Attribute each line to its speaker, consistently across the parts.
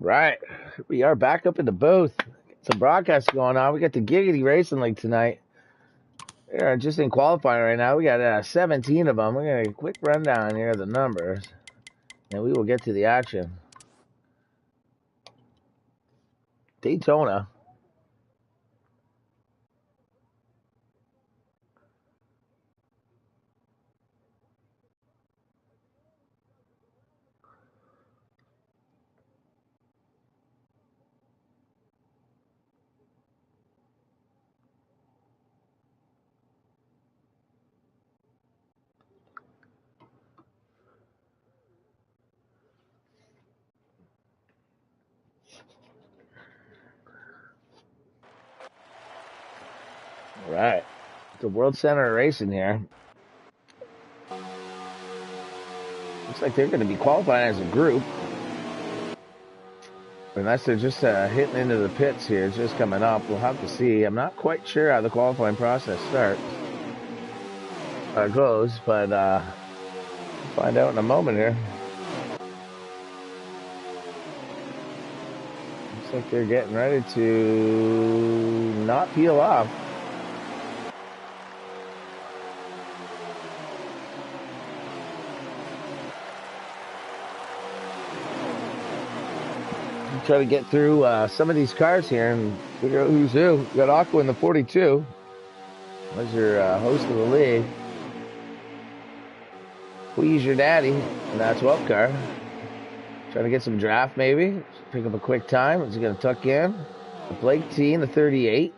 Speaker 1: Right. We are back up in the booth. Some broadcast going on. We got the Giggity Racing League tonight. We're just in qualifying right now. We got 17 of them. We're going to get a quick rundown here of the numbers, and we will get to the action. Daytona. All right. The World Center of Racing here. Looks like they're going to be qualifying as a group. Unless they're just hitting into the pits here. It's just coming up. We'll have to see. I'm not quite sure how the qualifying process starts. Goes, but we'll find out in a moment here. Looks like they're getting ready to not peel off. Try to get through some of these cars here and figure out who's who. We got Aqua in the 42. Was your host of the league. Please your daddy in that 12 car. Trying to get some draft maybe. Pick up a quick time. Is he going to tuck in? Blake T in the 38.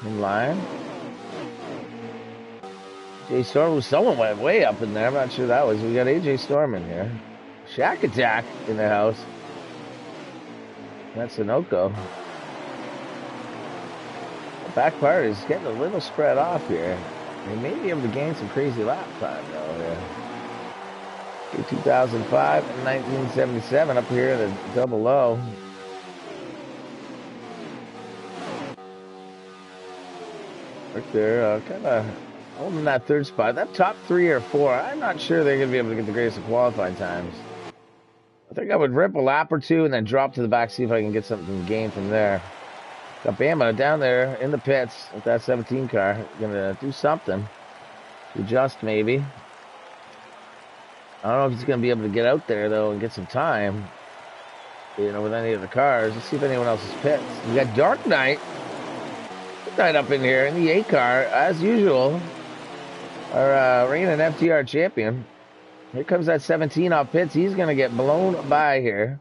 Speaker 1: In line. Jay Storm. Someone went way up in there. I'm not sure that was. We got AJ Storm in here. Shack Attack in the house. That's Sunoco. The back part is getting a little spread off here. They may be able to gain some crazy lap time though. Yeah. 2005 and 1977 up here in the double low. Right there, kind of holding that third spot. That top 3 or 4, I'm not sure they're going to be able to get the greatest of qualifying times. I think I would rip a lap or two and then drop to the back, see if I can get something gained from there. Got Bama down there in the pits with that 17 car. Gonna do something to adjust maybe. I don't know if he's gonna be able to get out there though and get some time, you know, with any of the cars. Let's see if anyone else is pits. We got Dark Knight. Dark Knight up in here in the 8 car as usual. Our reigning FTR champion. Here comes that 17 off pits. He's gonna get blown by here.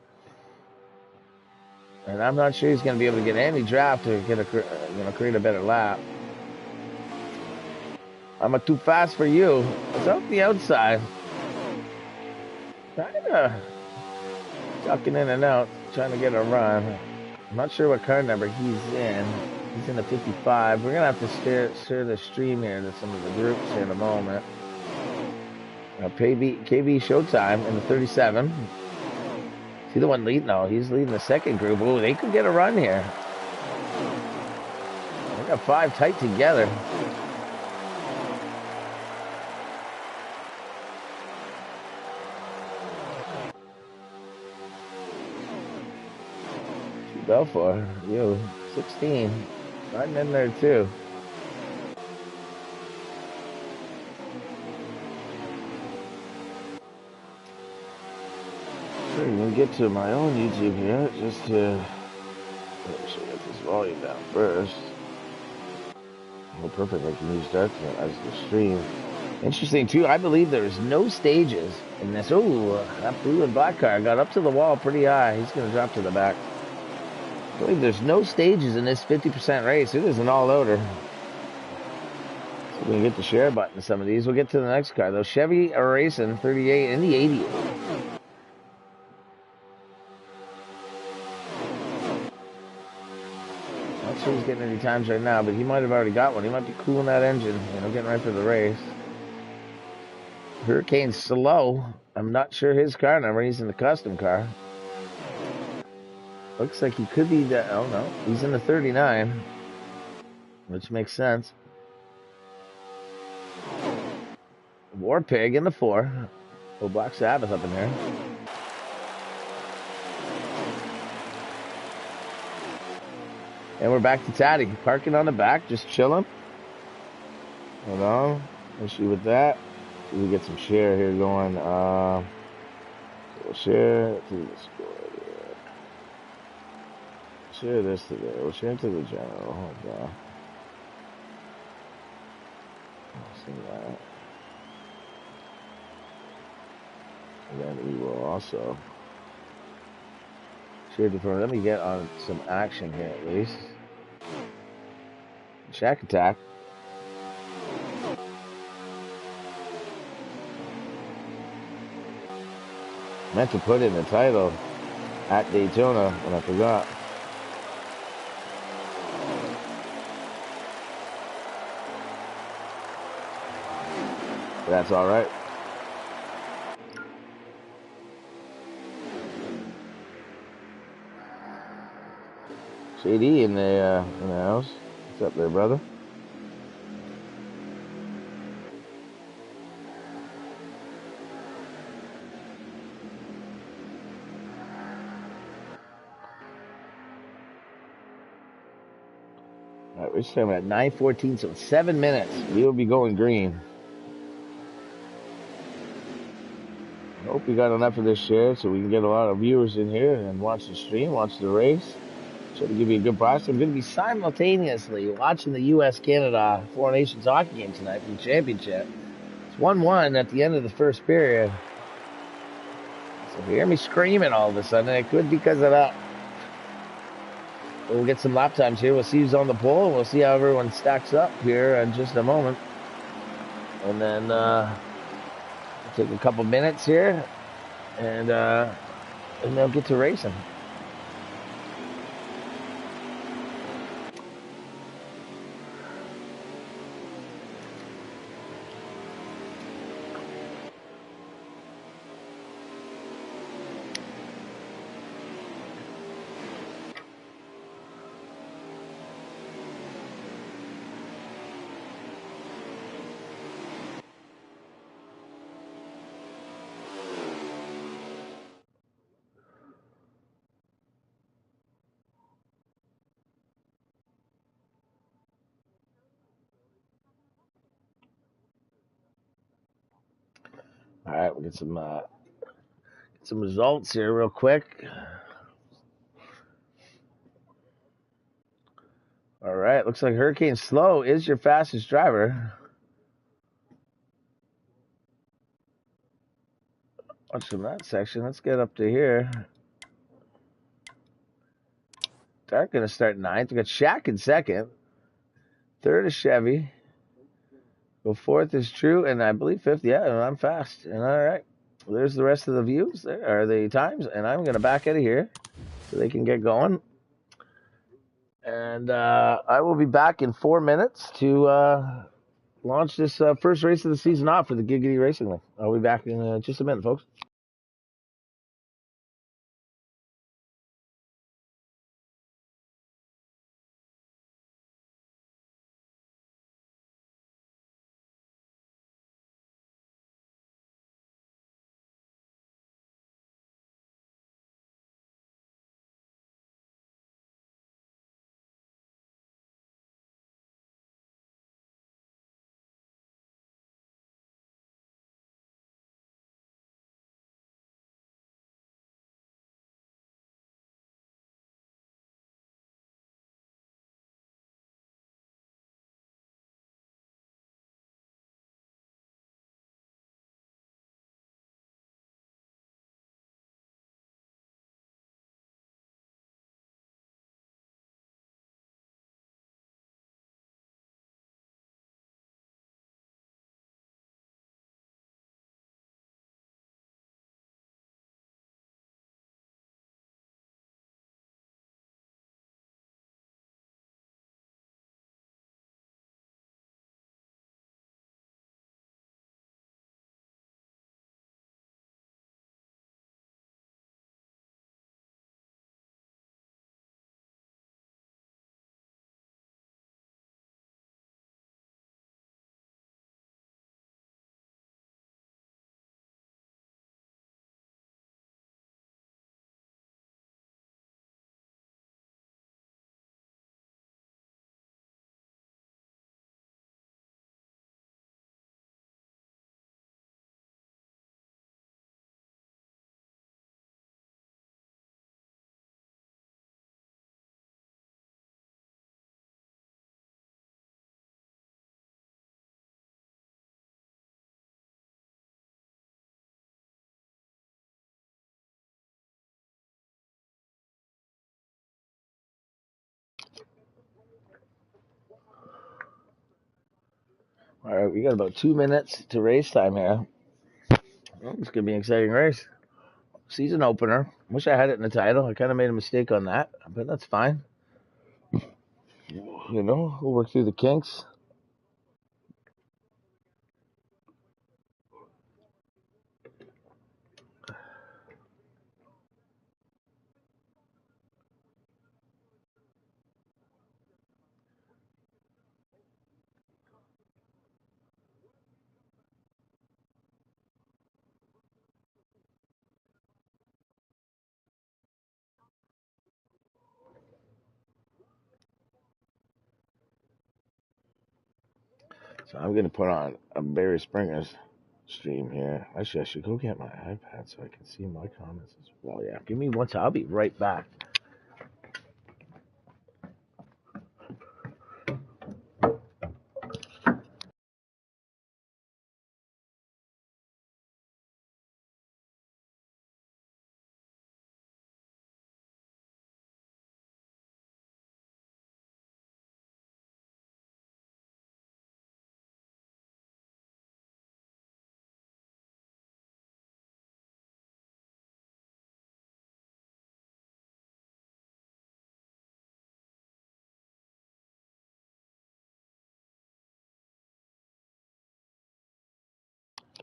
Speaker 1: And I'm not sure he's going to be able to get any draft to get create a better lap. I'm too fast for you. It's out the outside. Kind of ducking in and out, trying to get a run. I'm not sure what car number he's in. He's in the 55. We're going to have to share the stream here to some of the groups here in a moment. KB Showtime in the 37. See the one leading? No, he's leading the second group. Oh, they could get a run here. They got 5 tight together. Belfort, you 16, riding in there too. I'm going to get to my own YouTube here, just to actually get this volume down first. Oh, perfect, I can use Darknet as the stream. Interesting, too, I believe there's no stages in this. Oh, that blue and black car got up to the wall pretty high. He's going to drop to the back. I believe there's no stages in this 50% race. It is an all-outer. So we can get the share button to some of these. We'll get to the next car, though. Chevy Racing 38 in the 88. Not sure he's getting any times right now, but he might have already got one. He might be cooling that engine, you know, getting right for the race. Hurricane's slow. I'm not sure his car number. He's in the custom car. Looks like he could be the... Oh, no. He's in the 39, which makes sense. War Pig in the 4. Oh, Black Sabbath up in here. And we're back to Taddy. Parking on the back, just chilling. Hold on. Issue with that. We get some share here going. So we'll share to the score. Share this today. We'll share to the general. Hold on. See that. And then we will also share the phone. Let me get on some action here at least. Shack attack. Meant to put in the title at Daytona, and I forgot. But that's all right. JD in the house. What's up there, brother? All right, we're starting at 9:14, so 7 minutes. We will be going green. I hope we got enough of this share so we can get a lot of viewers in here and watch the stream, watch the race. So to give you a good price, I'm going to be simultaneously watching the U.S.-Canada Four Nations hockey game tonight for the championship. It's 1-1 at the end of the first period. So if you hear me screaming all of a sudden, it could be because of that. We'll get some lap times here. We'll see who's on the pole, and we'll see how everyone stacks up here in just a moment. And then we'll take a couple minutes here, and they'll get to racing. All right, we'll get some results here real quick. All right, looks like Hurricane Slow is your fastest driver. Watch from that section. Let's get up to here. Dark going to start ninth. We got Shaq in second. Third is Chevy. Well, fourth is True, and I believe fifth. Yeah, and I'm fast. And all right, well, there's the rest of the views. There are the times, and I'm going to back out of here so they can get going. And I will be back in 4 minutes to launch this first race of the season off for the Giggity Racing League. I'll be back in just a minute, folks. All right, we got about 2 minutes to race time here. Well, it's gonna be an exciting race. Season opener. Wish I had it in the title. I kind of made a mistake on that, but that's fine. You know, we'll work through the kinks. So I'm gonna put on a Barry Springer's stream here. Actually, I should go get my iPad so I can see my comments as well. Yeah, give me one second. I'll be right back.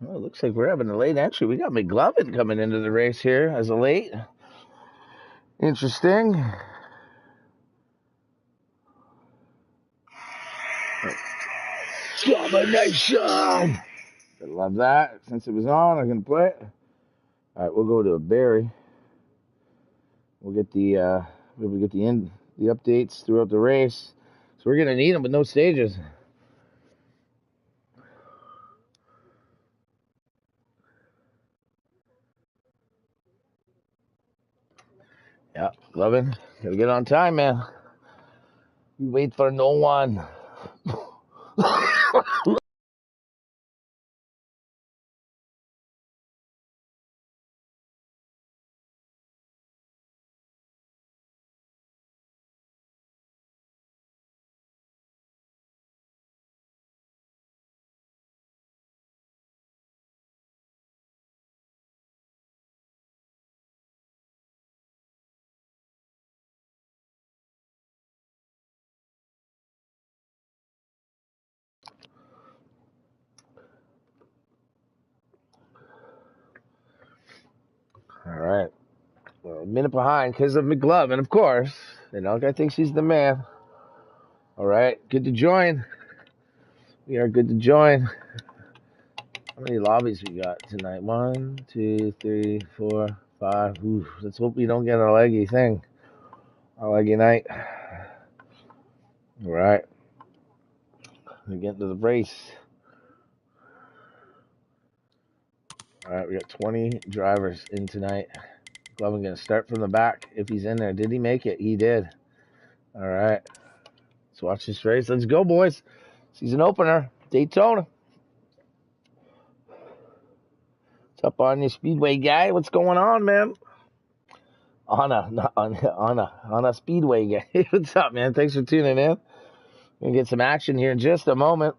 Speaker 1: Well, it looks like we're having a late entry. We got McGlovin coming into the race here as a late. Interesting. Domination! I love that. Since it was on, I'm going to play it. All right, we'll go to a Barry. We'll get the the updates throughout the race. So we're going to need them with no stages. Yeah, Lovin, gotta get on time, man. You wait for no one. All right. Well, a minute behind because of McGlovin, of course. You know, I think she's the man. All right. Good to join. We are good to join. How many lobbies we got tonight? 1, 2, 3, 4, 5. Ooh, let's hope we don't get a leggy thing. A leggy night. All right. We get to the race. All right. We got 20 drivers in tonight. Glovin going to start from the back if he's in there. Did he make it? He did. All right. Let's watch this race. Let's go, boys. Season opener, Daytona. What's up on your Speedway guy? What's going on, man? On a Speedway guy. What's up, man? Thanks for tuning in. We're going to get some action here in just a moment.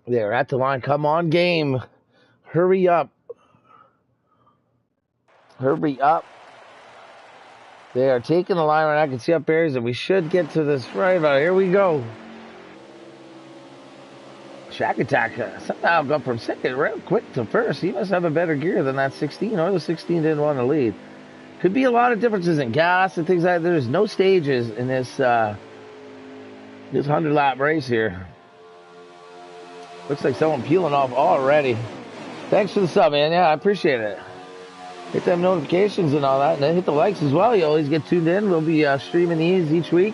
Speaker 1: They're at the line. Come on, game. Hurry up. Hurry up. They are taking the line right now. I can see up there, and we should get to this right about. Here we go. Shack Attack somehow got from second real quick to first. He must have a better gear than that 16, or the 16 didn't want to lead. Could be a lot of differences in gas and things like that. There's no stages in this 100-lap race here. Looks like someone peeling off already. Thanks for the sub, man. Yeah, I appreciate it. Hit them notifications and all that, and then hit the likes as well. You always get tuned in. We'll be streaming these each week,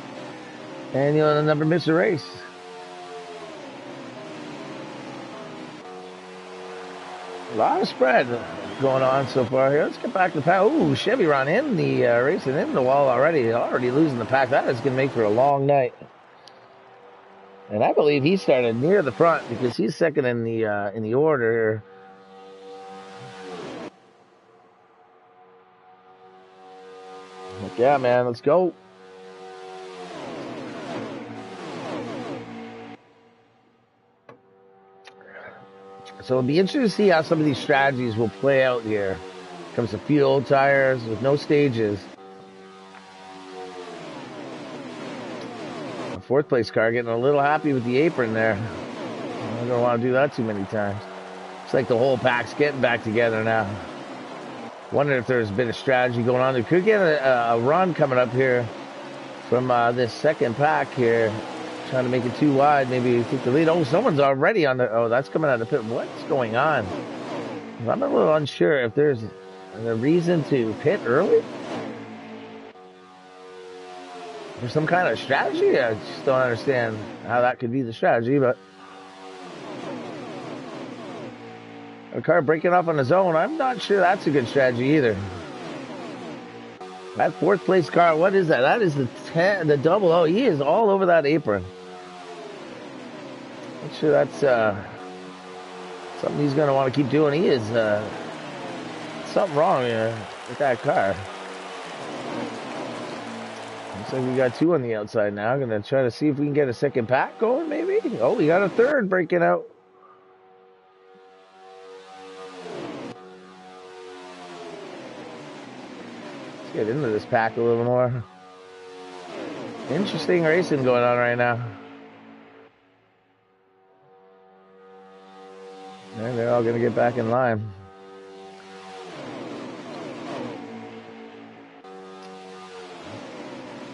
Speaker 1: and you'll never miss a race. A lot of spread going on so far here. Let's get back to the pack. Ooh, Chevy ran in the racing into the wall already. Already losing the pack. That is going to make for a long night. And I believe he started near the front because he's second in the order here. Heck yeah, man, let's go. So it'll be interesting to see how some of these strategies will play out here. Comes to fuel, tires, with no stages. A fourth place car getting a little happy with the apron there. I don't want to do that too many times. It's like the whole pack's getting back together now. Wonder if there's been a strategy going on. They could get a run coming up here from this second pack here. Trying to make it too wide. Maybe take the lead. Oh, someone's already on the... Oh, that's coming out of the pit. What's going on? I'm a little unsure if there's a reason to pit early. There's some kind of strategy. I just don't understand how that could be the strategy, but... A car breaking off on his own, I'm not sure that's a good strategy either. That fourth place car, what is that? That is the double O. He is all over that apron. Not sure that's something he's going to want to keep doing. He is something wrong with that car. Looks like we got two on the outside now. Going to try to see if we can get a second pack going, maybe. Oh, we got a third breaking out. Let's get into this pack a little more. Interesting racing going on right now. And they're all going to get back in line.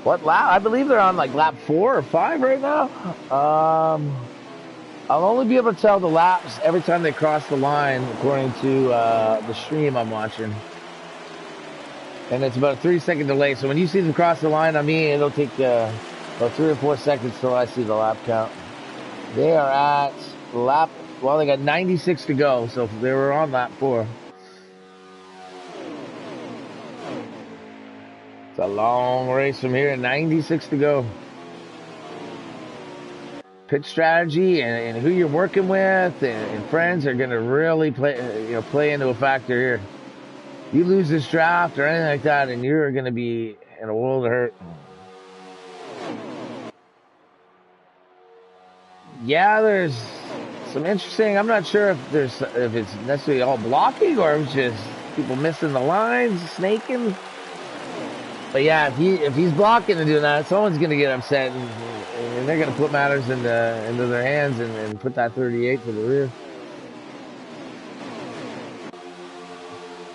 Speaker 1: What lap? I believe they're on like lap 4 or 5 right now. I'll only be able to tell the laps every time they cross the line, according to the stream I'm watching. And it's about a 3-second delay. So when you see them cross the line on me, it'll take about 3 or 4 seconds till I see the lap count. They are at lap... Well, they got 96 to go, so they were on lap 4. It's a long race from here, 96 to go. Pit strategy and who you're working with and friends are going to really play into a factor here. You lose this draft or anything like that, and you're going to be in a world of hurt. Yeah, there's some interesting. I'm not sure if it's necessarily all blocking or if it's just people missing the lines, snaking. But yeah, if he's blocking and doing that, someone's going to get upset, and they're going to put matters into their hands and put that 38 to the rear.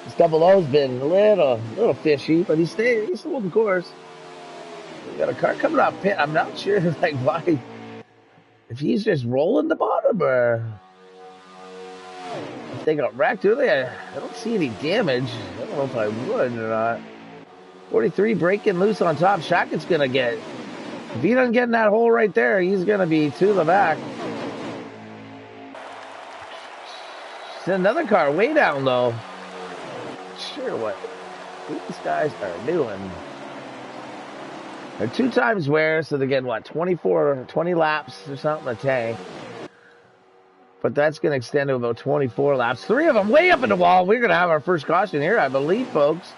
Speaker 1: This double O's been a little fishy, but he's holding the course. We got a car coming off pit. I'm not sure like why, if he's just rolling the bottom or if they got wrecked early. I don't see any damage. I don't know if I would or not. 43 breaking loose on top. Shackett's going to get... If he doesn't get in that hole right there, he's going to be to the back. It's another car way down low. Sure what these guys are doing. They're 2 times wear, so they're getting, what, 20 laps or something a tank. But that's going to extend to about 24 laps. 3 of them way up in the wall. We're going to have our first caution here, I believe, folks.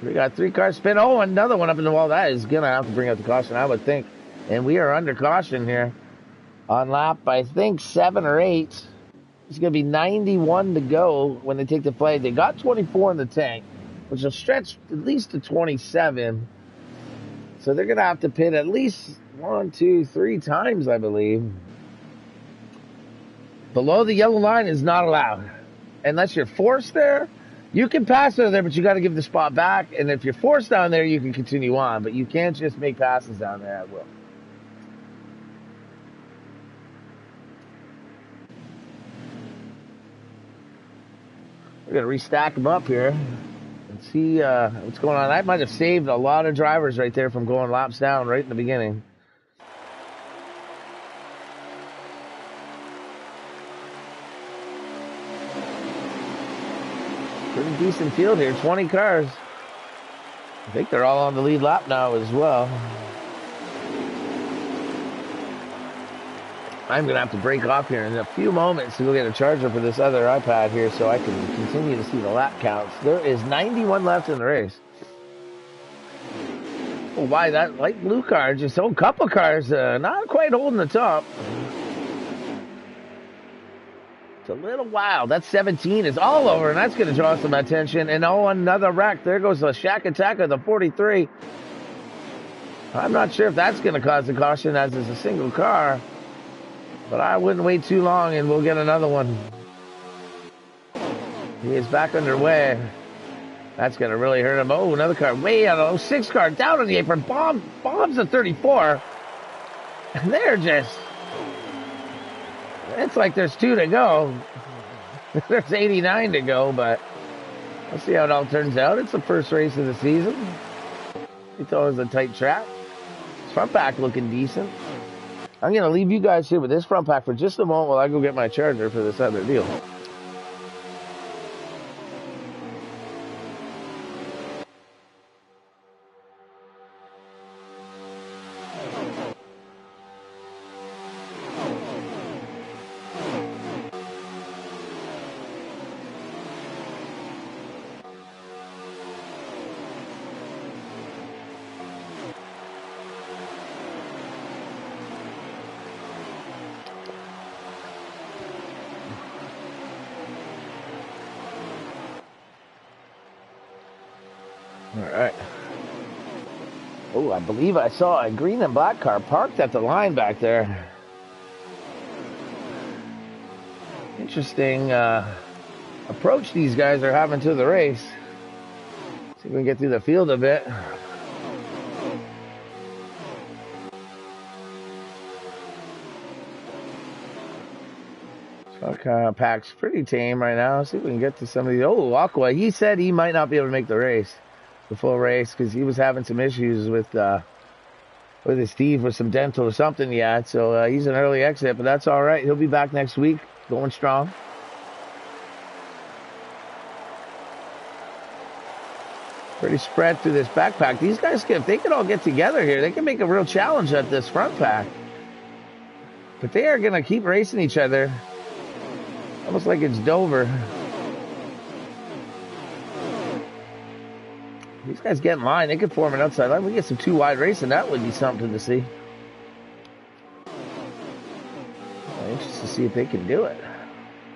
Speaker 1: We got 3 cars spin. Oh, another one up in the wall. That is going to have to bring out the caution, I would think. And we are under caution here on lap, I think, 7 or 8. It's going to be 91 to go when they take the flag. They got 24 in the tank, which will stretch at least to 27. So they're going to have to pit at least 1, 2, 3 times, I believe. Below the yellow line is not allowed. Unless you're forced there, you can pass there, but you got to give the spot back. And if you're forced down there, you can continue on. But you can't just make passes down there at will. We're going to restack them up here and see what's going on. That might have saved a lot of drivers right there from going laps down right in the beginning. Pretty decent field here, 20 cars. I think they're all on the lead lap now as well. I'm going to have to break off here in a few moments to go get a charger for this other iPad here so I can continue to see the lap counts. There is 91 left in the race. Well, why that light blue car? Just a couple cars, not quite holding the top. It's a little wild. That 17 is all over, and that's going to draw some attention. And oh, another wreck. There goes the Shack Attack of the 43. I'm not sure if that's going to cause a caution as it's a single car, but I wouldn't wait too long, and we'll get another one. He is back underway. That's going to really hurt him. Oh, another car. Way out of 06 car. Down on the apron. Bombs the 34. And they're just... It's like there's 2 to go. There's 89 to go, but we'll see how it all turns out. It's the first race of the season. It's always a tight track. Front pack looking decent. I'm going to leave you guys here with this front pack for just a moment while I go get my charger for this other deal. All right. Oh, I believe I saw a green and black car parked at the line back there. Interesting approach these guys are having to the race. See if we can get through the field a bit. Truck pack's pretty tame right now. See if we can get to some of these. Oh, Aqua, he said he might not be able to make the race. The full race, because he was having some issues with his teeth, with some dental or something yet. So he's an early exit, but that's all right. He'll be back next week, going strong. Pretty spread through this backpack. These guys, if they could all get together here, they can make a real challenge at this front pack. But they are going to keep racing each other, almost like it's Dover. These guys get in line. They could form an outside line. We get some 2 wide racing. That would be something to see. I'm anxious to see if they can do it.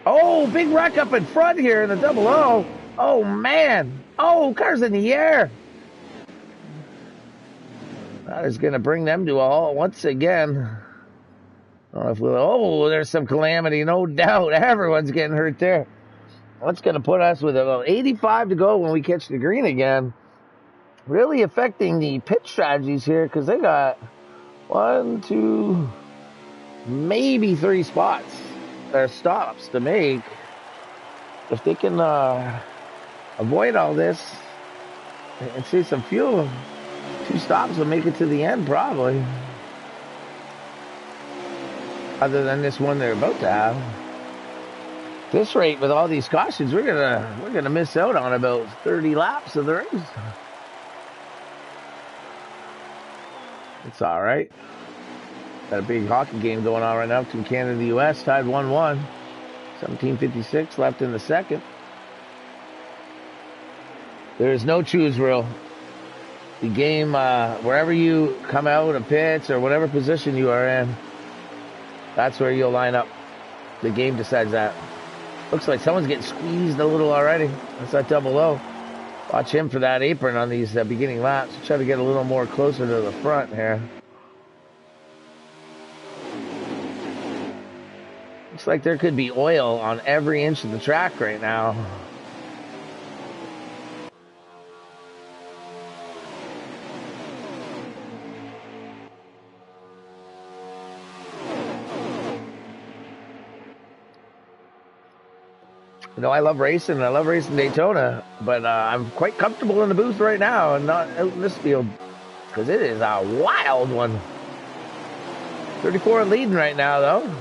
Speaker 1: Oh, big wreck up in front here in the double O. Oh, man. Oh, car's in the air. That is going to bring them to a halt once again. I don't know if we'll... Oh, there's some calamity. No doubt. Everyone's getting hurt there. That's going to put us with about 85 to go when we catch the green again. Really affecting the pit strategies here, because they got 1, 2, maybe 3 spots or stops to make. If they can avoid all this and save some fuel, 2 stops will make it to the end probably. Other than this one they're about to have. This rate with all these cautions, we're gonna miss out on about 30 laps of the race. It's all right. Got a big hockey game going on right now between Canada and the U.S. Tied 1-1. 17:56 left in the second. There is no choose rule. The game, wherever you come out of pits or whatever position you are in, that's where you'll line up. The game decides that. Looks like someone's getting squeezed a little already. That's that double O. Watch him for that apron on these beginning laps. Try to get a little more closer to the front here. Looks like there could be oil on every inch of the track right now. You know, I love racing. I love racing Daytona, but I'm quite comfortable in the booth right now and not out in this field because it is a wild one. 34 leading right now, though.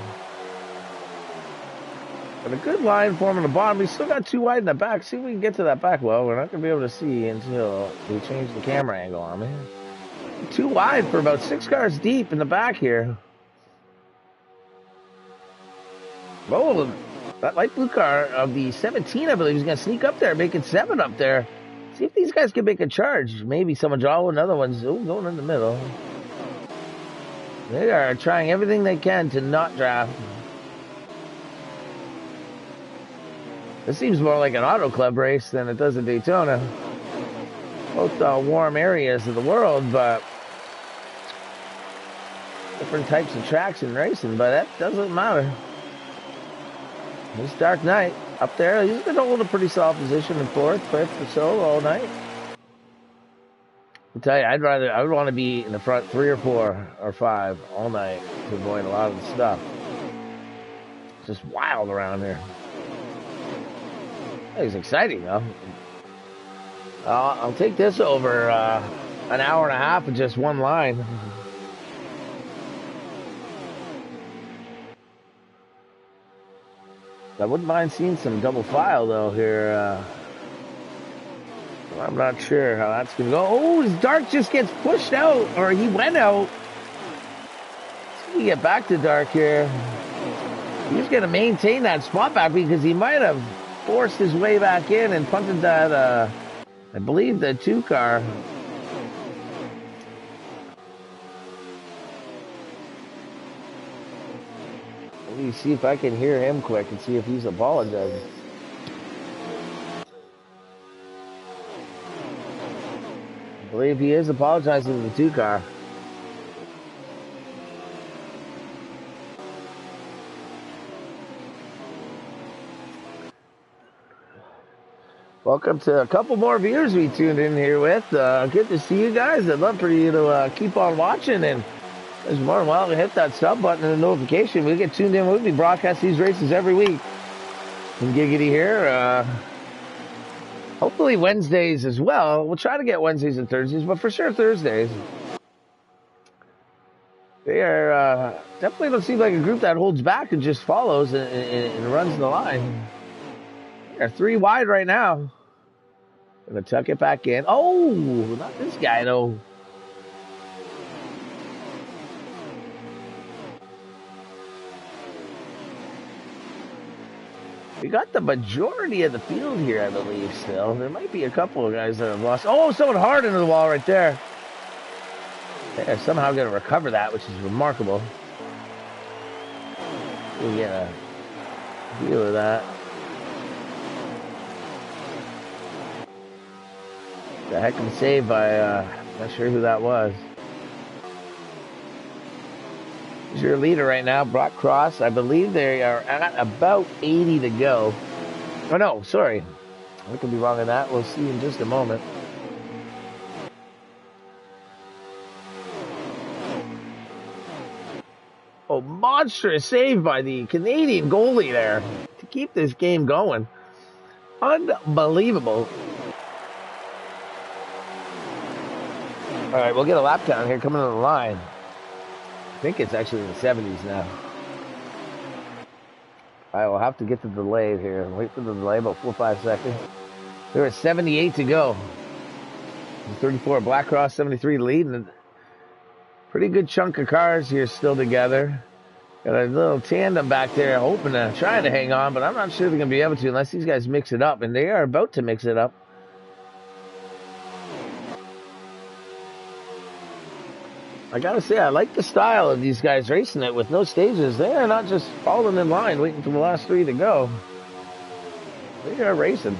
Speaker 1: But a good line forming the bottom. We still got 2 wide in the back. See if we can get to that back. Well, we're not going to be able to see until we change the camera angle on me. 2 wide for about 6 cars deep in the back here. Oh, that light blue car of the 17, I believe, is going to sneak up there, making 7 up there. See if these guys can make a charge. Maybe someone draw, another one's going in the middle. They are trying everything they can to not draft. This seems more like an auto club race than it does a Daytona. Both warm areas of the world, but different types of tracks and racing, but that doesn't matter. This dark night up there, he's going to hold a pretty solid position in 4th, 5th or so all night. I'll tell you, I would want to be in the front 3 or 4 or 5 all night to avoid a lot of the stuff. It's just wild around here. It's exciting, though. I'll take this over an hour and a half of just one line. I wouldn't mind seeing some double file, though, here. I'm not sure how that's going to go. Oh, his Dark just gets pushed out, or he went out. Let's see if we get back to Dark here. He's going to maintain that spot back because he might have forced his way back in and punted that, I believe, the 2 car. Let me see if I can hear him quick and see if he's apologizing. I believe he is apologizing to the 2 car. Welcome to a couple more viewers we tuned in here with. Good to see you guys. I'd love for you to keep on watching, and there's more than welcome to hit that sub button and the notification. We get tuned in. We'll be broadcast these races every week. And Giggity here. Hopefully Wednesdays as well. We'll try to get Wednesdays and Thursdays, but for sure Thursdays. They are definitely don't seem like a group that holds back and just follows and runs the line. They're 3 wide right now. Gonna tuck it back in. Oh, not this guy though. We got the majority of the field here, I believe, still. There might be a couple of guys that have lost. Oh, someone hard into the wall right there. They're somehow going to recover that, which is remarkable. We get a view of that. The heck of a save by, not sure who that was. He's your leader right now, Brock Cross. I believe they are at about 80 to go. Oh, no, sorry. I could be wrong on that. We'll see in just a moment. Oh, monstrous save by the Canadian goalie there to keep this game going. Unbelievable. All right, we'll get a lap count here coming on the line. I think it's actually in the 70s now. I will have to get the delay here. Wait for the delay, about 4 or 5 seconds. There are 78 to go. 34 Black Cross, 73 lead, and a pretty good chunk of cars here still together. Got a little tandem back there, hoping to try to hang on, but I'm not sure they're going to be able to unless these guys mix it up, and they are about to mix it up. I gotta say, I like the style of these guys racing it with no stages. They are not just falling in line, waiting for the last 3 to go. They are racing.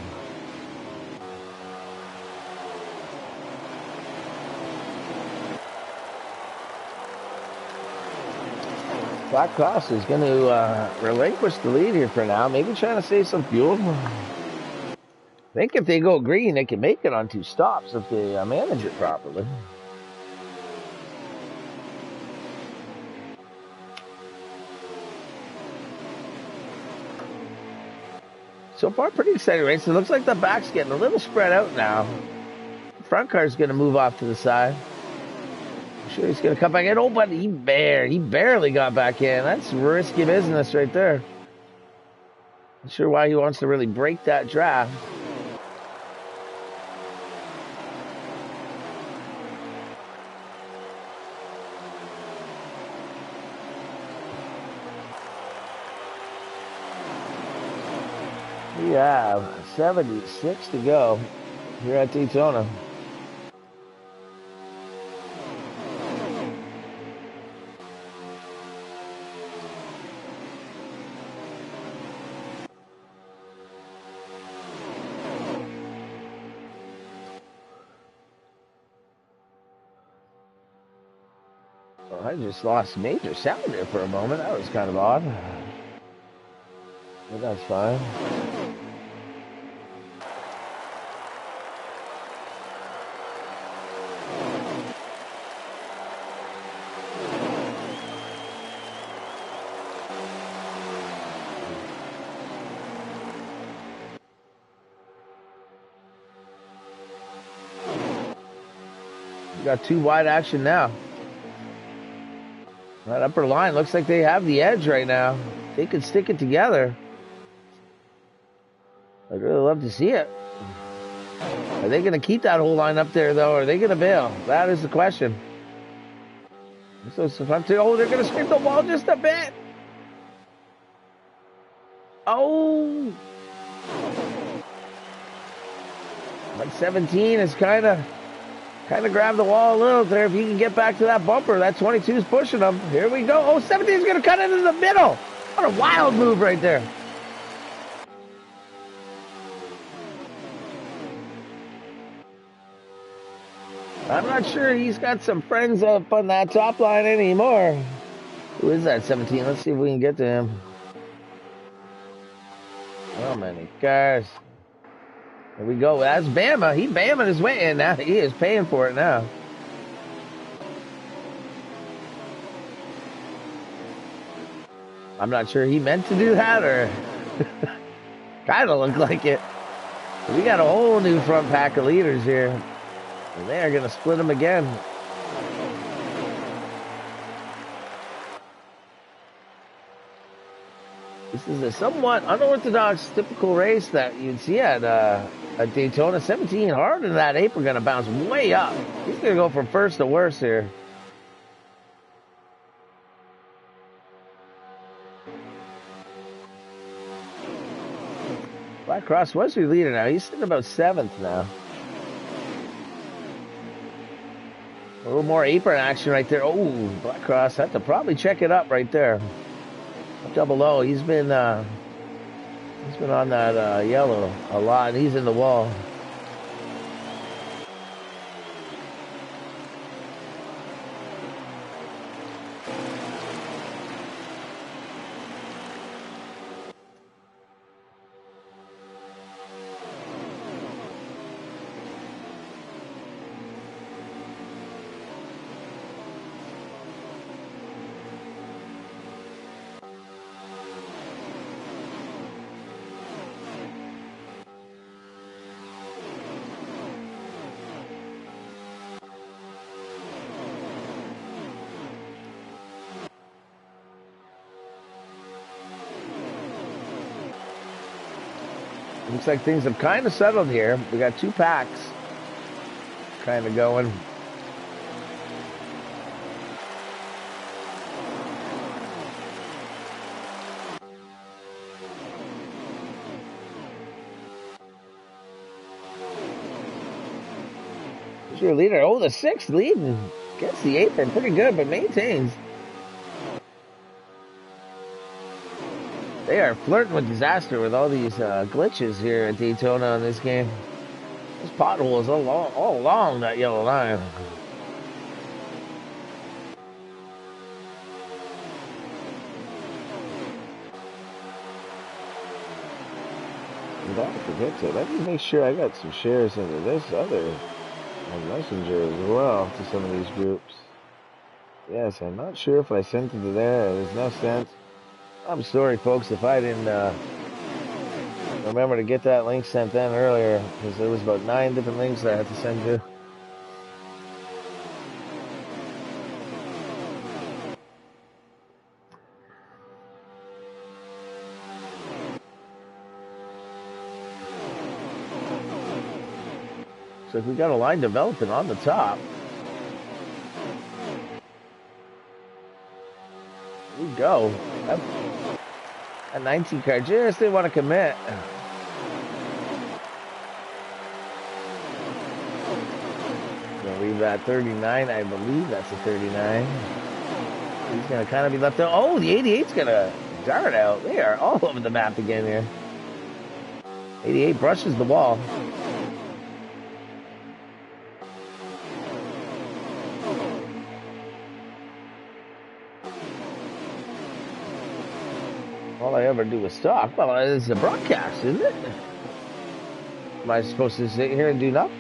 Speaker 1: Black Cross is going to relinquish the lead here for now. Maybe trying to save some fuel. I think if they go green, they can make it on 2 stops if they manage it properly. So far, pretty exciting race. It looks like the back's getting a little spread out now. The front car's going to move off to the side. I'm sure he's going to come back in. Oh, but he barely got back in. That's risky business right there. Not sure why he wants to really break that draft. We have 76 to go. here at Daytona. Well, I just lost major sound there for a moment. That was kind of odd. But that's fine. We got two wide action now. That upper line looks like they have the edge right now. They could stick it together. I'd really love to see it. Are they going to keep that whole line up there, though? Or are they going to bail? That is the question. So it's fun to, oh, they're going to scrape the wall just a bit. Oh. Like 17 is kind of grabbed the wall a little there. If you can get back to that bumper, that 22 is pushing them. Here we go. Oh, 17 is going to cut into the middle. What a wild move right there. I'm not sure he's got some friends up on that top line anymore. Who is that, 17? Let's see if we can get to him. How many cars? Here we go. That's Bama. He Bama his way in now. He is paying for it now. I'm not sure he meant to do that or kind of looked like it. We got a whole new front pack of leaders here. And they are going to split them again. This is a somewhat unorthodox, typical race that you'd see at Daytona. 17 hard in that apron, going to bounce way up. He's going to go from first to worst here. Black Cross was your leader now. He's sitting about 7th now. A little more apron action right there. Oh, Black Cross had to probably check it up right there. Double O. He's been on that yellow a lot. He's in the wall. Looks like things have kind of settled here. We got two packs kind of going. Who's your leader? Oh, the 6th leading. Gets the apron pretty good, but maintains. They are flirting with disaster with all these glitches here at Daytona in this game. There's potholes all along that yellow line. Don't forget to let me make sure I got some shares into this other messenger as well to some of these groups. Yes, I'm not sure if I sent it to there. There's no sense. I'm sorry, folks, if I didn't remember to get that link sent in earlier, because there was about 9 different links I had to send you. So if we got a line developing on the top, here we go. A 19 car just didn't want to commit. Leave that 39. I believe that's a 39. He's going to kind of be left out. Oh, the 88's going to dart out. They are all over the map again here. 88 brushes the wall. All I ever do is talk. Well, it's a broadcast, isn't it? Am I supposed to sit here and do nothing?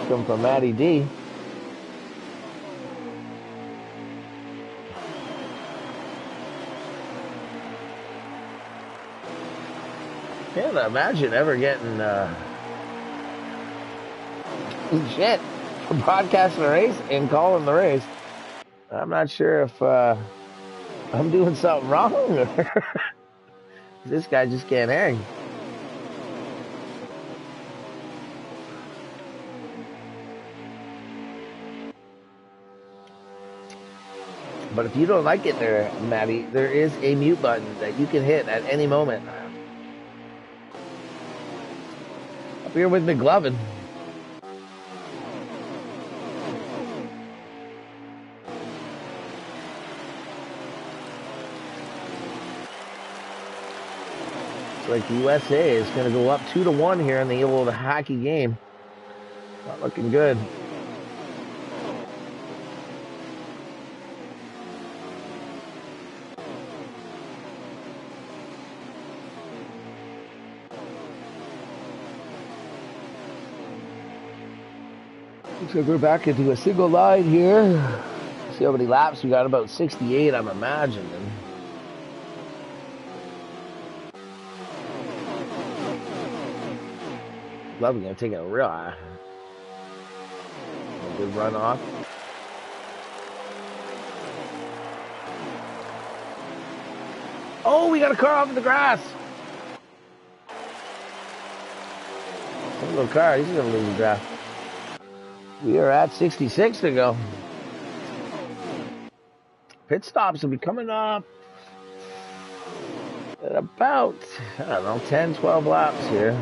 Speaker 1: Come from Matty D. Can't imagine ever getting shit for broadcasting a race and calling the race. I'm not sure if I'm doing something wrong or this guy just can't hang. But if you don't like it there, Maddie, there is a mute button that you can hit at any moment. Up here with McLovin. It's like the USA is going to go up 2-1 here in the old hockey game. Not looking good. So we're back into a single line here. See how many laps we got? About 68, I'm imagining. Love gonna take a real good run off. Oh, we got a car off in the grass. Some little car, he's gonna lose the draft. We are at 66 to go. Pit stops will be coming up at about, I don't know, 10, 12 laps here.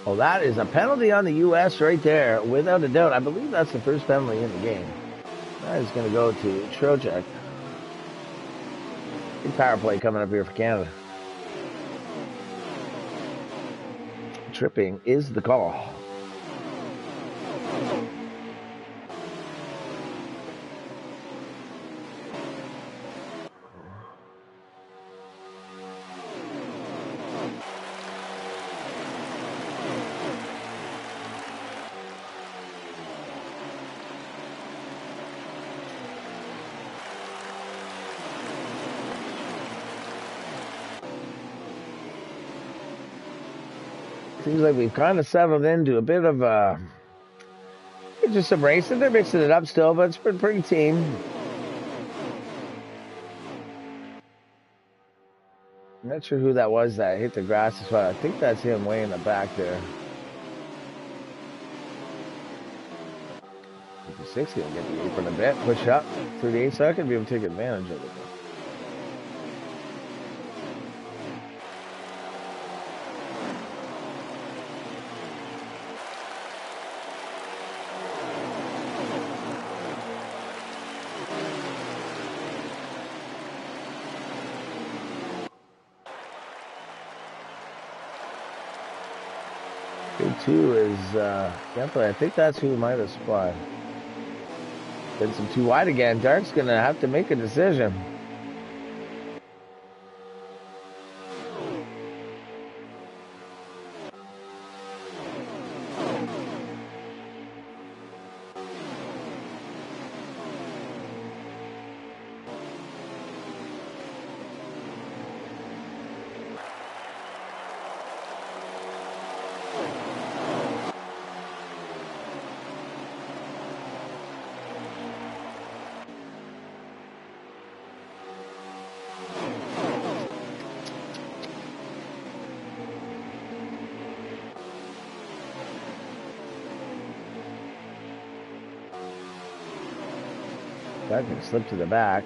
Speaker 1: Well, that is a penalty on the U.S. right there, without a doubt. I believe that's the first penalty in the game. That is going to go to Trojak. Big power play coming up here for Canada. Tripping is the call. Seems like we've kind of settled into a bit of just some racing. They're mixing it up still, but it's been pretty team. I'm not sure who that was that hit the grass as well. I think that's him way in the back there. 56 gonna get the apron a bit, push up 38 seconds, be able to take advantage of it. Two is definitely, I think that's who might have spot. Been some too wide again. Dark's gonna have to make a decision. That can slip to the back.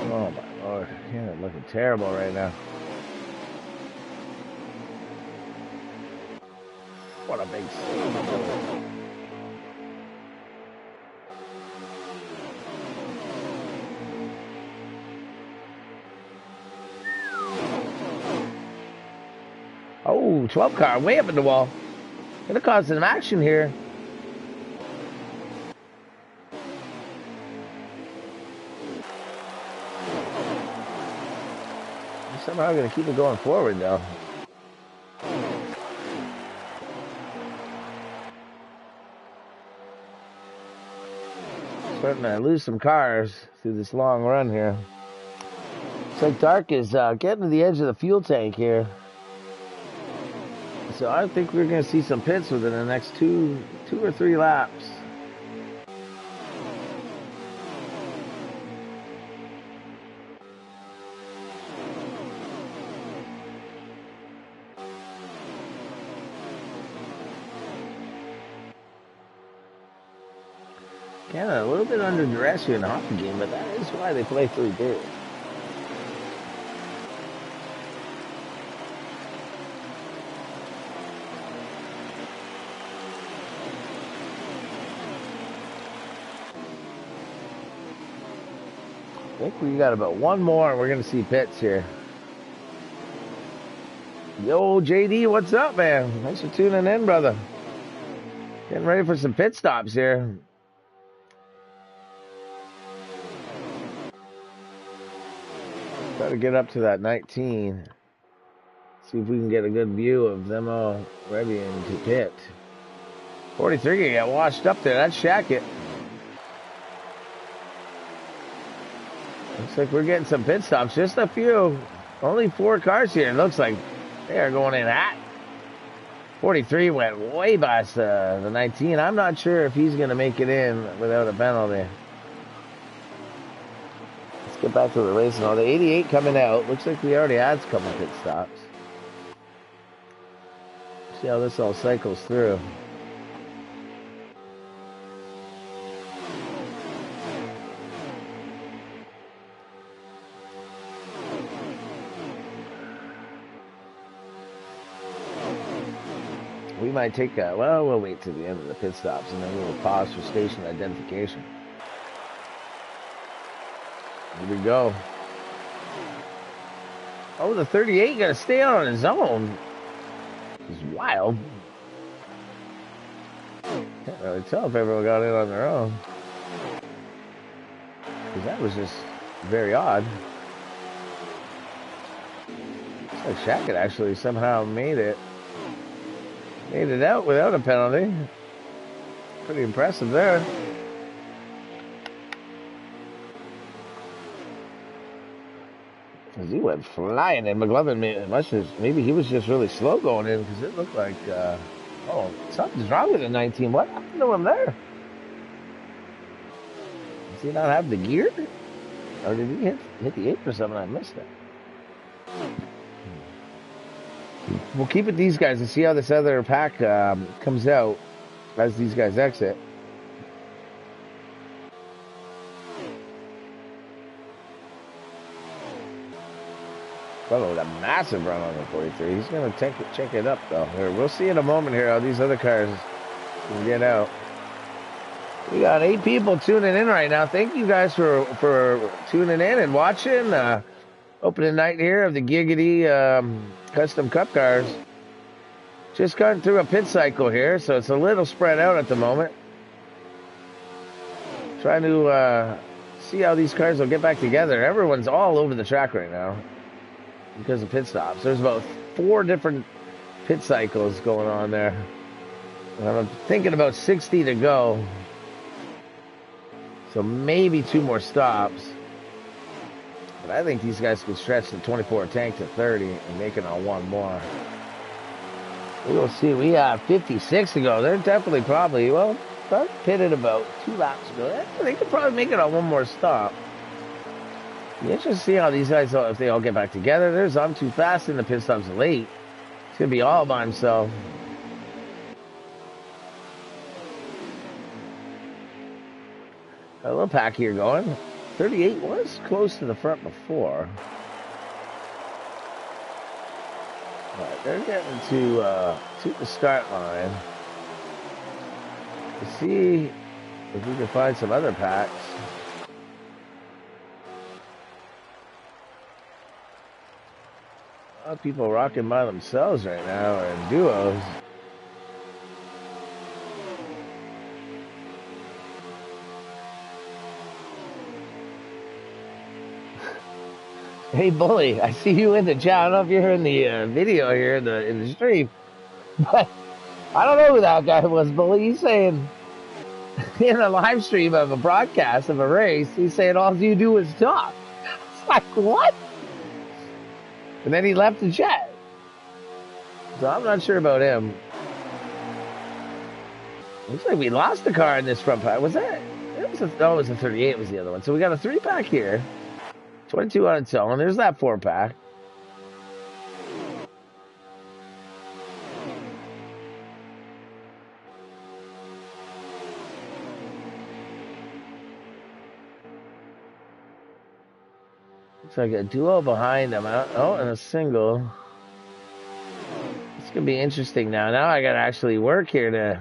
Speaker 1: Oh my lord, Canada looking terrible right now. What a big save. Oh, 12 car way up in the wall. Gonna cause some action here. Somehow going to keep it going forward, though. Starting to lose some cars through this long run here. Looks like Dark is getting to the edge of the fuel tank here. So I think we're going to see some pits within the next two or three laps. Canada a little bit under duress here in the hockey game, but that is why they play 3-2. I think we got about one more and we're going to see pits here. Yo, JD, what's up, man? Thanks for tuning in, brother. Getting ready for some pit stops here. Try to get up to that 19. See if we can get a good view of them all ready into pit. 43 got washed up there. That's Shackett. Looks like we're getting some pit stops. Just a few. Only 4 cars here. It looks like they are going in hot. 43 went way past the 19. I'm not sure if he's going to make it in without a penalty. Let's get back to the race now. The 88 coming out. Looks like we already had a couple pit stops. See how this all cycles through. We might take a, well, we'll wait till the end of the pit stops and then we'll pause for station identification. Here we go. Oh, the 38 got to stay out on his own. It's wild. Can't really tell if everyone got in on their own. Because that was just very odd. Looks like Shackett actually somehow made it out without a penalty. Pretty impressive there. As he went flying, and McLovin maybe he was just really slow going in because it looked like, oh, something's wrong with the 19. What happened to him there? Does he not have the gear? Or did he hit the 8 or something? I missed it. We'll keep it these guys and see how this other pack comes out as these guys exit. Well, with a massive run on the 43. He's going to check it up, though. Here, we'll see in a moment here how these other cars can get out. We got 8 people tuning in right now. Thank you guys for tuning in and watching. Opening night here of the Giggity Custom Cup cars. Just gone through a pit cycle here, so it's a little spread out at the moment. Trying to see how these cars will get back together. Everyone's all over the track right now because of pit stops. There's about 4 different pit cycles going on there. And I'm thinking about 60 to go. So maybe 2 more stops. But I think these guys could stretch the 24 tank to 30 and make it on 1 more. We'll see. We have 56 to go. They're definitely probably, well, start pitted about 2 laps ago. They could probably make it on 1 more stop. Be interesting to see how these guys, if they all get back together. I'm too fast in the pit stops late. It's going to be all by himself. Got a little pack here going. 38 was close to the front before. All right, they're getting to the start line. Let's see if we can find some other packs. A lot of people rocking by themselves right now, or in duos. Hey, Bully, I see you in the chat. I don't know if you're in the video here in the stream, but I don't know who that guy was, Bully. He's saying in a live stream of a broadcast of a race, he's saying all you do is talk. It's like, what? And then he left the chat. So I'm not sure about him. Looks like we lost the car in this front pack. Was that? It was a 38 was the other one. So we got a 3-pack here. 22 on its own. There's that 4-pack. Looks like a duo behind them. Oh, and a single. It's going to be interesting now. Now I got to actually work here to...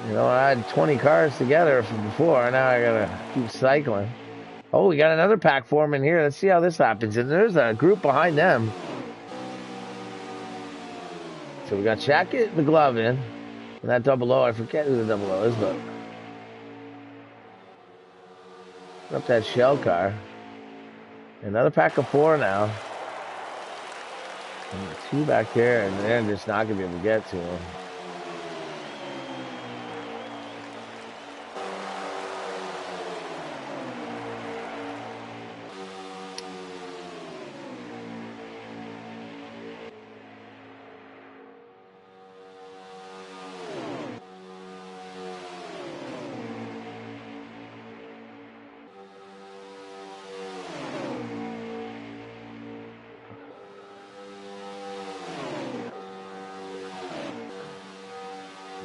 Speaker 1: I had 20 cars together from before. Now I got to keep cycling. Oh, we got another pack forming here. Let's see how this happens. And there's a group behind them. So we got Jacket the glove in. And that double O, I forget who the double O is, but... Up that shell car. Another pack of 4 now. And 2 back there, and they're just not going to be able to get to them.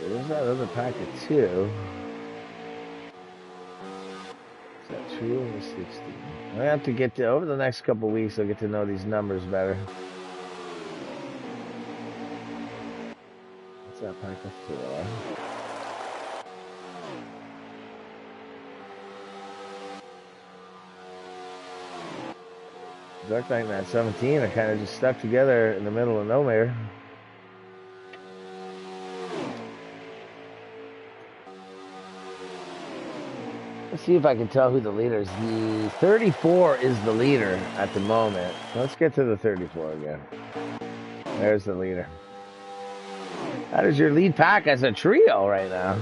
Speaker 1: There's that other pack of 2. Is that true? Over 60. I have to get to, over the next couple weeks, I'll get to know these numbers better. What's that pack of 4? Dark Knight and that 17 are kind of just stuck together in the middle of nowhere. Let's see if I can tell who the leader is. The 34 is the leader at the moment. Let's get to the 34 again. There's the leader. That is your lead pack as a trio right now.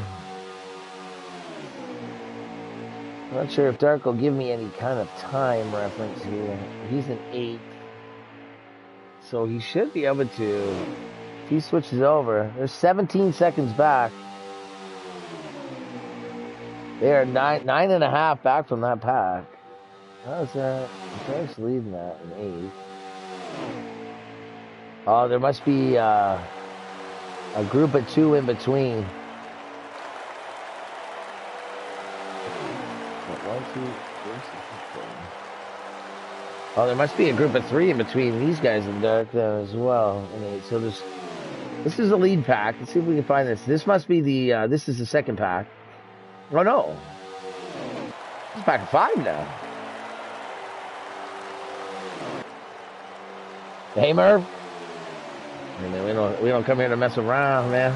Speaker 1: I'm not sure if Dark will give me any kind of time reference here. He's an 8th. So he should be able to, if he switches over, there's 17 seconds back. They are 9.5 back from that pack. How's that? Dark's leading that in 8th. Oh, there must be a group of 2 in between. Oh, there must be a group of 3 in between these guys in Dark there as well. So this is the lead pack. Let's see if we can find this. This must be the, this is the second pack. Oh no. It's pack of 5 now. Hey Merv. I mean, we don't come here to mess around, man.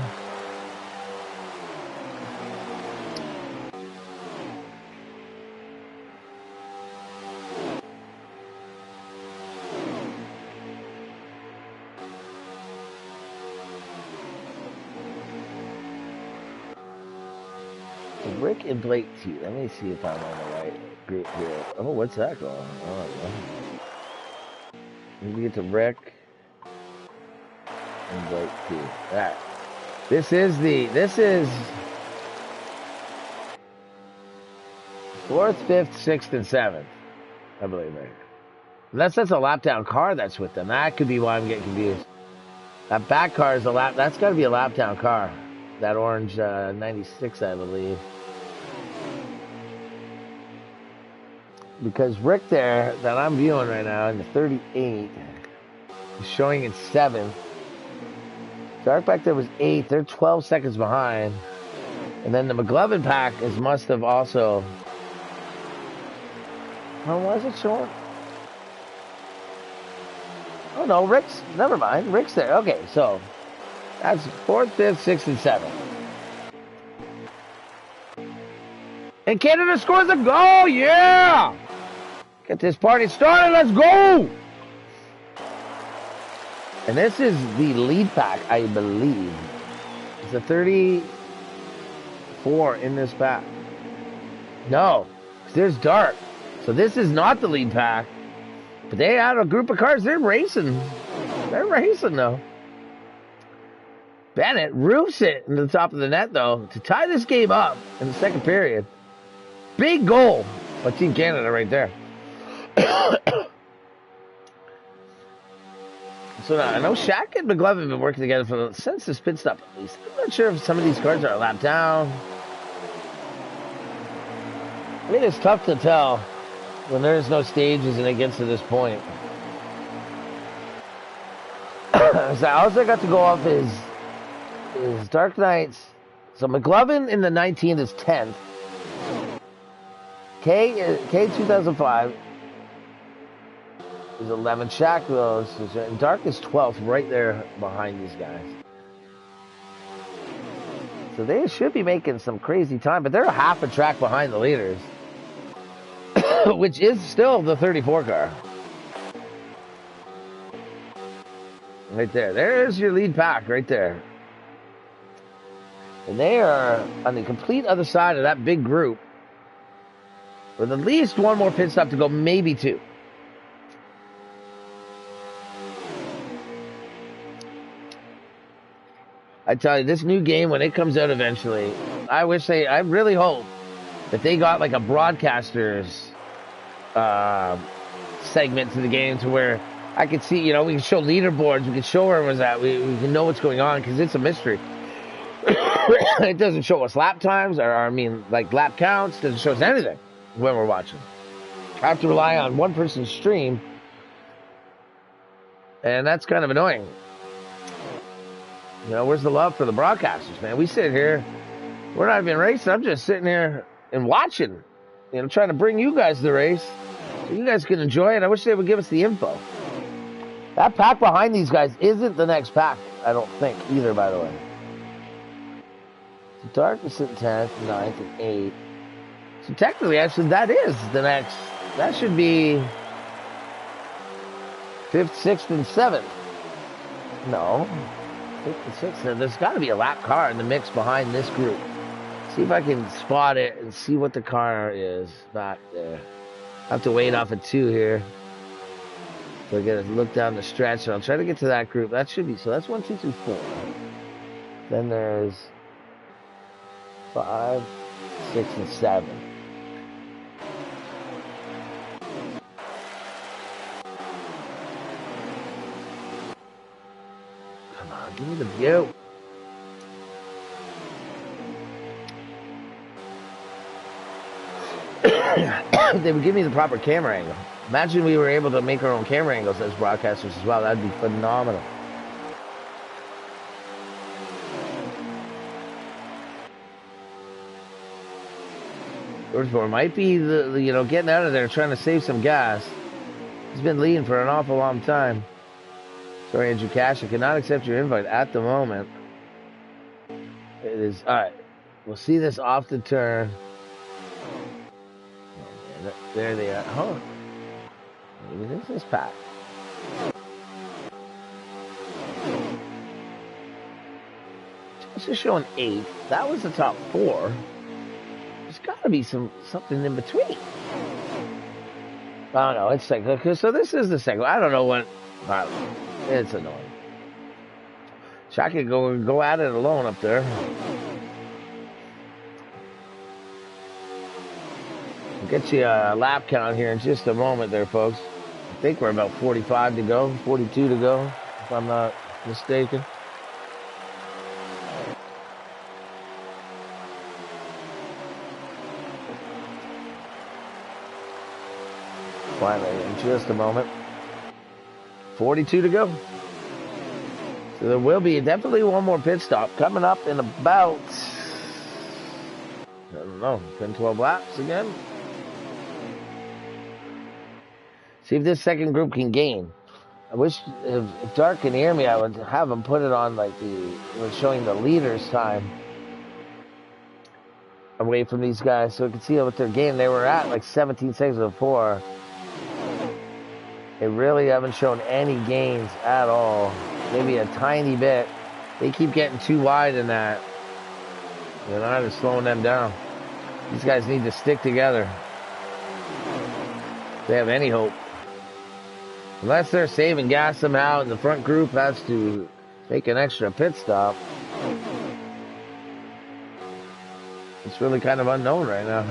Speaker 1: Rick and Blake T. Let me see if I'm on the right group here. Oh, what's that going on? I don't know. Maybe get to Rick and Blake T. Alright. This is 4th, 5th, 6th, and 7th. I believe, right? Unless that's a lap down car that's with them. That could be why I'm getting confused. That back car is that's got to be a lap down car. That orange 96, I believe. Because Rick there, that I'm viewing right now, in the 38, is showing in 7th. Dark back there was 8th. They're 12 seconds behind. And then the McLovin pack must have also... Oh, why is it showing? Oh, no, Rick's... Never mind. Rick's there. Okay, so... That's 4th, 5th, 6th, and 7th. And Canada scores a goal! Yeah! Get this party started. Let's go! And this is the lead pack, I believe. It's a 34 in this pack. No, there's Dark. So this is not the lead pack. But they had a group of cars. They're racing. They're racing, though. Bennett roofs it into the top of the net, though, to tie this game up in the second period. Big goal by Team Canada right there. So now, I know Shaq and McLovin have been working together since this pit stop, at least. I'm not sure if some of these cars are a lap down. I mean, it's tough to tell when there's no stages and it gets to this point. So all I got to go off is Dark Knights. So McLovin in the 19th is 10th. K 2005 is 11th. Shaq goes, and Dark is 12th, right there behind these guys. So they should be making some crazy time, but they're a half a track behind the leaders, which is still the 34 car. Right there. There's your lead pack right there. And they are on the complete other side of that big group, with at least one more pit stop to go, maybe two. I tell you, this new game, when it comes out eventually, I really hope that they got like a broadcaster's segment to the game, to where I could see, we can show leaderboards, we can show where it was at, we can know what's going on, because it's a mystery. It doesn't show us lap times, like lap counts, doesn't show us anything when we're watching. I have to rely on one person's stream, and that's kind of annoying. Where's the love for the broadcasters, man? We sit here, we're not even racing, I'm just sitting here and watching, trying to bring you guys the race so you guys can enjoy it. I wish they would give us the info. That pack behind these guys isn't the next pack, I don't think, either, by the way. So Dark is sitting 10th, 9th, and 8th. So technically, actually, that is the next. That should be 5th, 6th, and 7th. No. 5th and 6th. Now, there's got to be a lap car in the mix behind this group. See if I can spot it and see what the car is back there. I have to wait off of 2 here. So I gotta look down the stretch, and I'll try to get to that group. That should be, so that's 1, 2, 3, 4. Then there's 5, 6, and 7. Come on, give me the view. They would give me the proper camera angle. Imagine we were able to make our own camera angles as broadcasters as well. That'd be phenomenal. Or might be the getting out of there, trying to save some gas. He's been leading for an awful long time. Sorry, Andrew Cash, I cannot accept your invite at the moment. It is alright. We'll see this off the turn. There they are. Huh. Maybe this is Pat. This is showing 8. That was the top 4. got to be something in between. Oh no, it's like, okay, so this is the second. I don't know what. It's annoying. So I could go at it alone up there. I'll get you a lap count here in just a moment there, folks. I think we're about 45 to go, 42 to go, if I'm not mistaken. Finally, in just a moment. 42 to go. So there will be definitely one more pit stop coming up in about, I don't know, 10, 12 laps again. See if this second group can gain. I wish if Dark can hear me, I would have them put it on like it was showing the leaders' time away from these guys so we could see what their game. They were at like 17 seconds before. They really haven't shown any gains at all. Maybe a tiny bit. They keep getting too wide in that. They're not even slowing them down. These guys need to stick together if they have any hope. Unless they're saving gas somehow and the front group has to make an extra pit stop. It's really kind of unknown right now.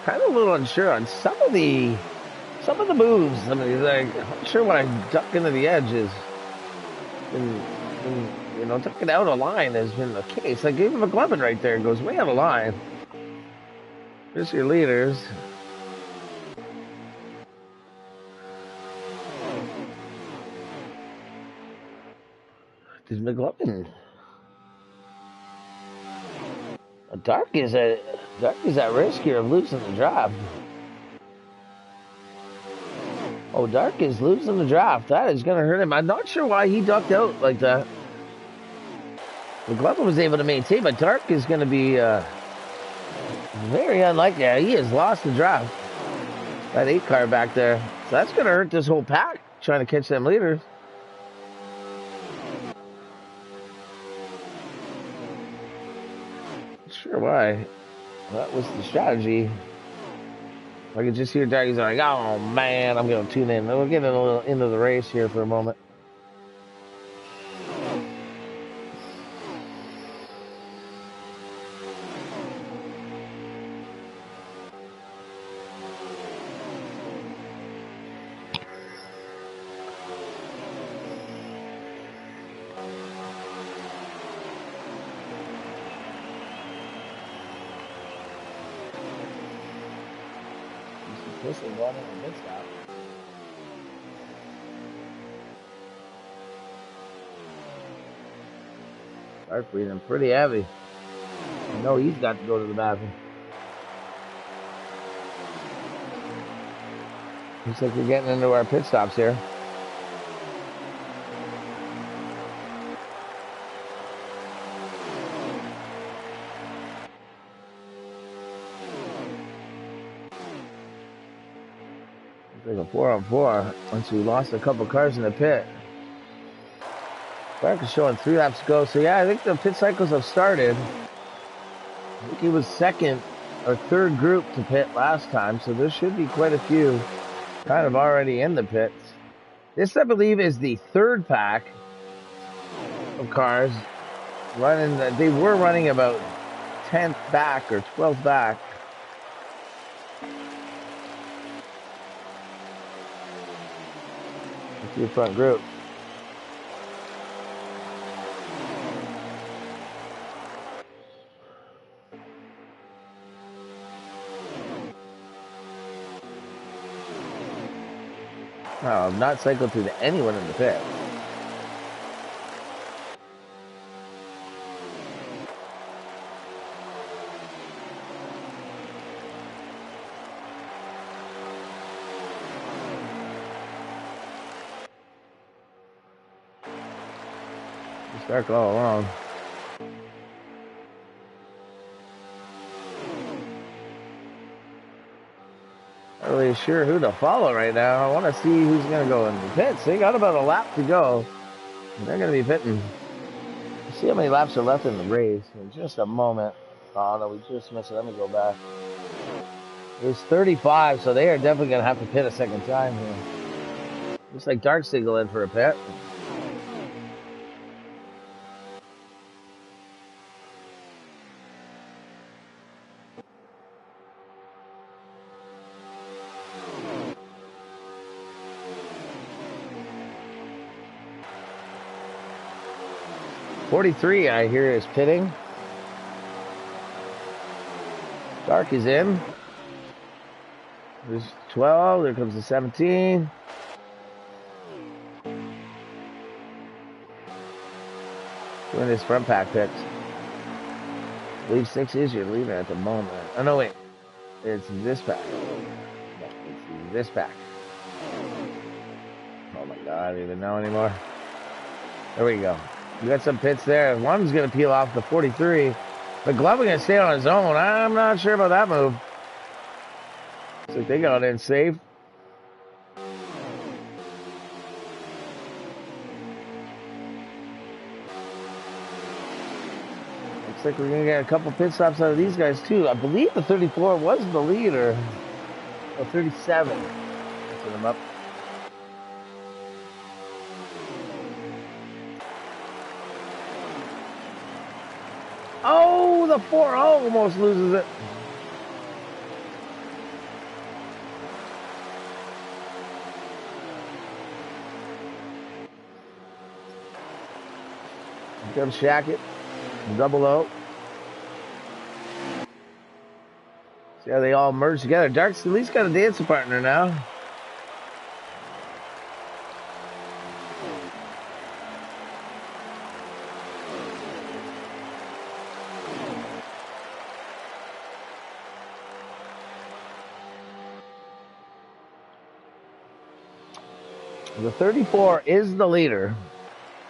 Speaker 1: Kind of a little unsure on some of the moves. I mean, like, I'm not sure when I duck into the edge is, you know, ducking out of line has been the case. Like even McLovin right there goes way out of line. Here's your leaders. Does McLovin? Dark is at risk here of losing the draft. Oh, Dark is losing the draft. That is going to hurt him. I'm not sure why he ducked out like that. McLovin was able to maintain, but Dark is going to be very unlikely. Yeah, he has lost the draft. That 8 car back there. So that's going to hurt this whole pack trying to catch them leaders. Not sure why. That was the strategy. I could just hear Dark. He's like, oh man, I'm going to tune in. We'll get a little into the race here for a moment. Dark breathing pretty heavy. I know he's got to go to the bathroom. Looks like we're getting into our pit stops here. It's like a 4-on-4 once we lost a couple cars in the pit. Dark is showing 3 laps to go. So yeah, I think the pit cycles have started. I think he was second or third group to pit last time, so there should be quite a few kind of already in the pits. This, I believe, is the third pack of cars running. They were running about 10th back or 12th back. Let's see the front group. No, I've not cycled through to anyone in the pit. Just dark all along. Not really sure who to follow right now. I want to see who's going to go in the pits. They got about a lap to go. They're going to be pitting. Let's see how many laps are left in the race. In just a moment. Oh, no, we just missed it. Let me go back. It was 35, so they are definitely going to have to pit a second time here. Looks like Dark Signal in for a pit. .43, I hear, is pitting. Dark is in. There's 12. There comes the 17. Doing this front pack picks. I believe 6 is your leader at the moment. Oh, no, wait. It's this pack. No, it's this pack. Oh, my God. I don't even know anymore. There we go. We got some pits there. One's going to peel off the 43. But Glover going to stay on his own. I'm not sure about that move. Looks like they got in safe. Looks like we're going to get a couple pit stops out of these guys, too. I believe the 34 was the leader. Oh, 37. Put him up. Oh, the 4 almost loses it. Here comes Shackett. Double O. See how they all merge together. Dark's at least got a dancing partner now. The 34 is the leader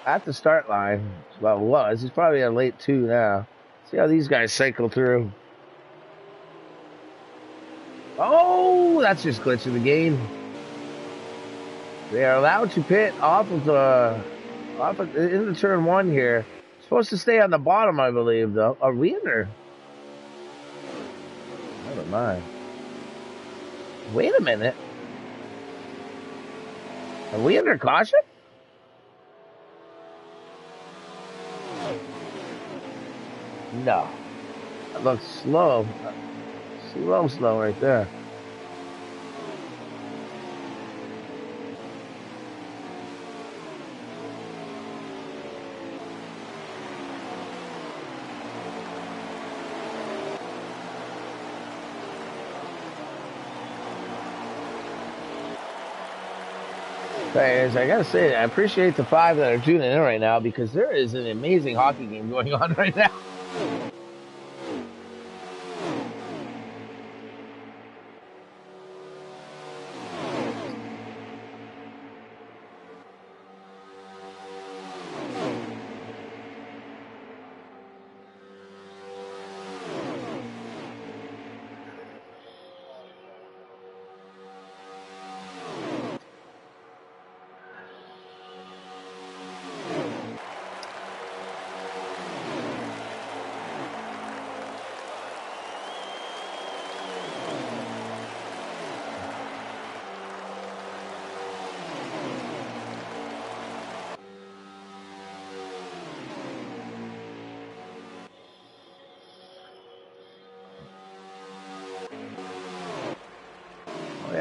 Speaker 1: at the start line. Well, it was. He's probably a late 2 now. See how these guys cycle through. Oh, that's just glitching the game. They are allowed to pit into turn 1 here. Supposed to stay on the bottom, I believe, though. Are we in there? Never mind. Wait a minute. Are we under caution? No. That looks slow. Slow right there. Guys, I gotta say, I appreciate the 5 that are tuning in right now because there is an amazing hockey game going on right now.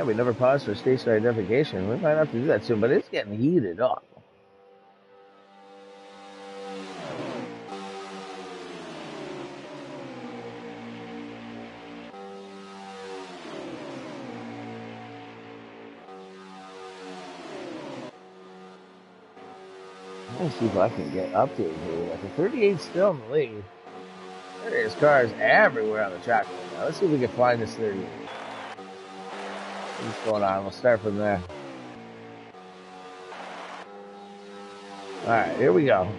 Speaker 1: yeah, we never paused for station identification. We might have to do that soon, but it's getting heated up. Let me see if I can get updated here. The 38's still in the lead. There's cars everywhere on the track right now. Let's see if we can find this 38. What's going on? We'll start from there. Alright, here we go.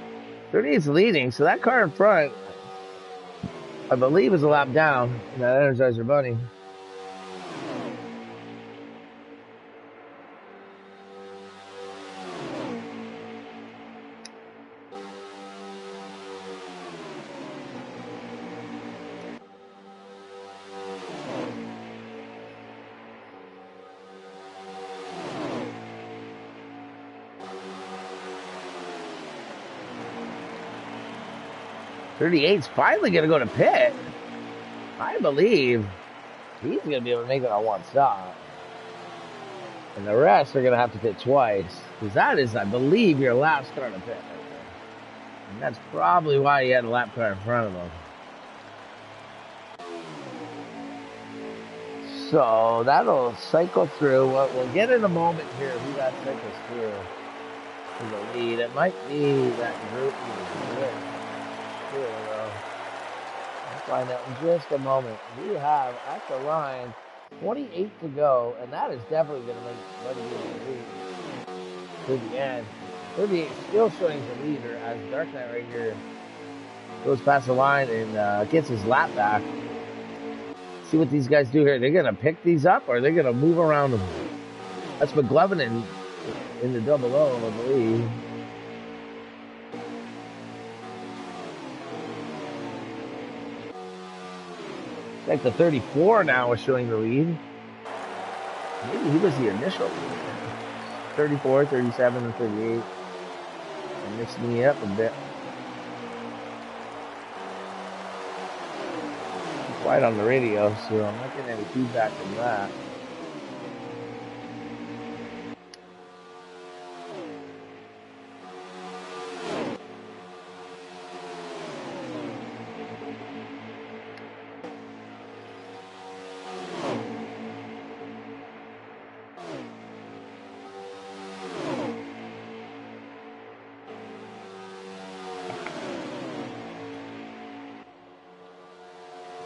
Speaker 1: 38's leading, so that car in front, I believe, is a lap down in that Energizer Bunny. .38's finally going to go to pit. I believe he's going to be able to make it on one stop. And the rest are going to have to pit twice. Because that is, I believe, your last car to pit. And that's probably why he had a lap car in front of him. So that'll cycle through. We'll get in a moment here who that cycles through in the lead. It might be that group he was with. We'll find out in just a moment. We have at the line 28 to go, and that is definitely going to make Buddy lead to the end. 38 still showing the leader as Dark Knight right here goes past the line and gets his lap back. See what these guys do here. They're going to pick these up, or they're going to move around them. That's McLovin in the double O, I believe. It's like the 34 now is showing the lead. Maybe he was the initial lead. 34, 37, and 38. And mixed me up a bit. Quiet on the radio, so I'm not getting any feedback from that.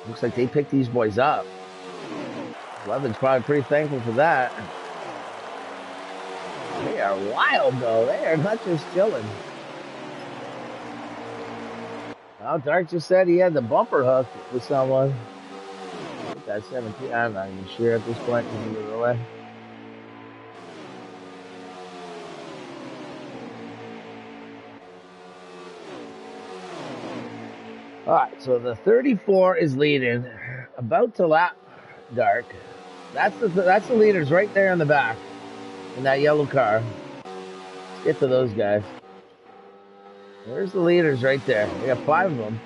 Speaker 1: Looks like they picked these boys up. Levin's probably pretty thankful for that. They are wild, though. They are not just chilling. Well, Dark just said he had the bumper hook with someone. That's 17. I'm not even sure at this point. Away. All right, so the 34 is leading, about to lap Dark. That's the leaders right there in the back, in that yellow car. Let's get to those guys. There's the leaders right there. We got 5 of them.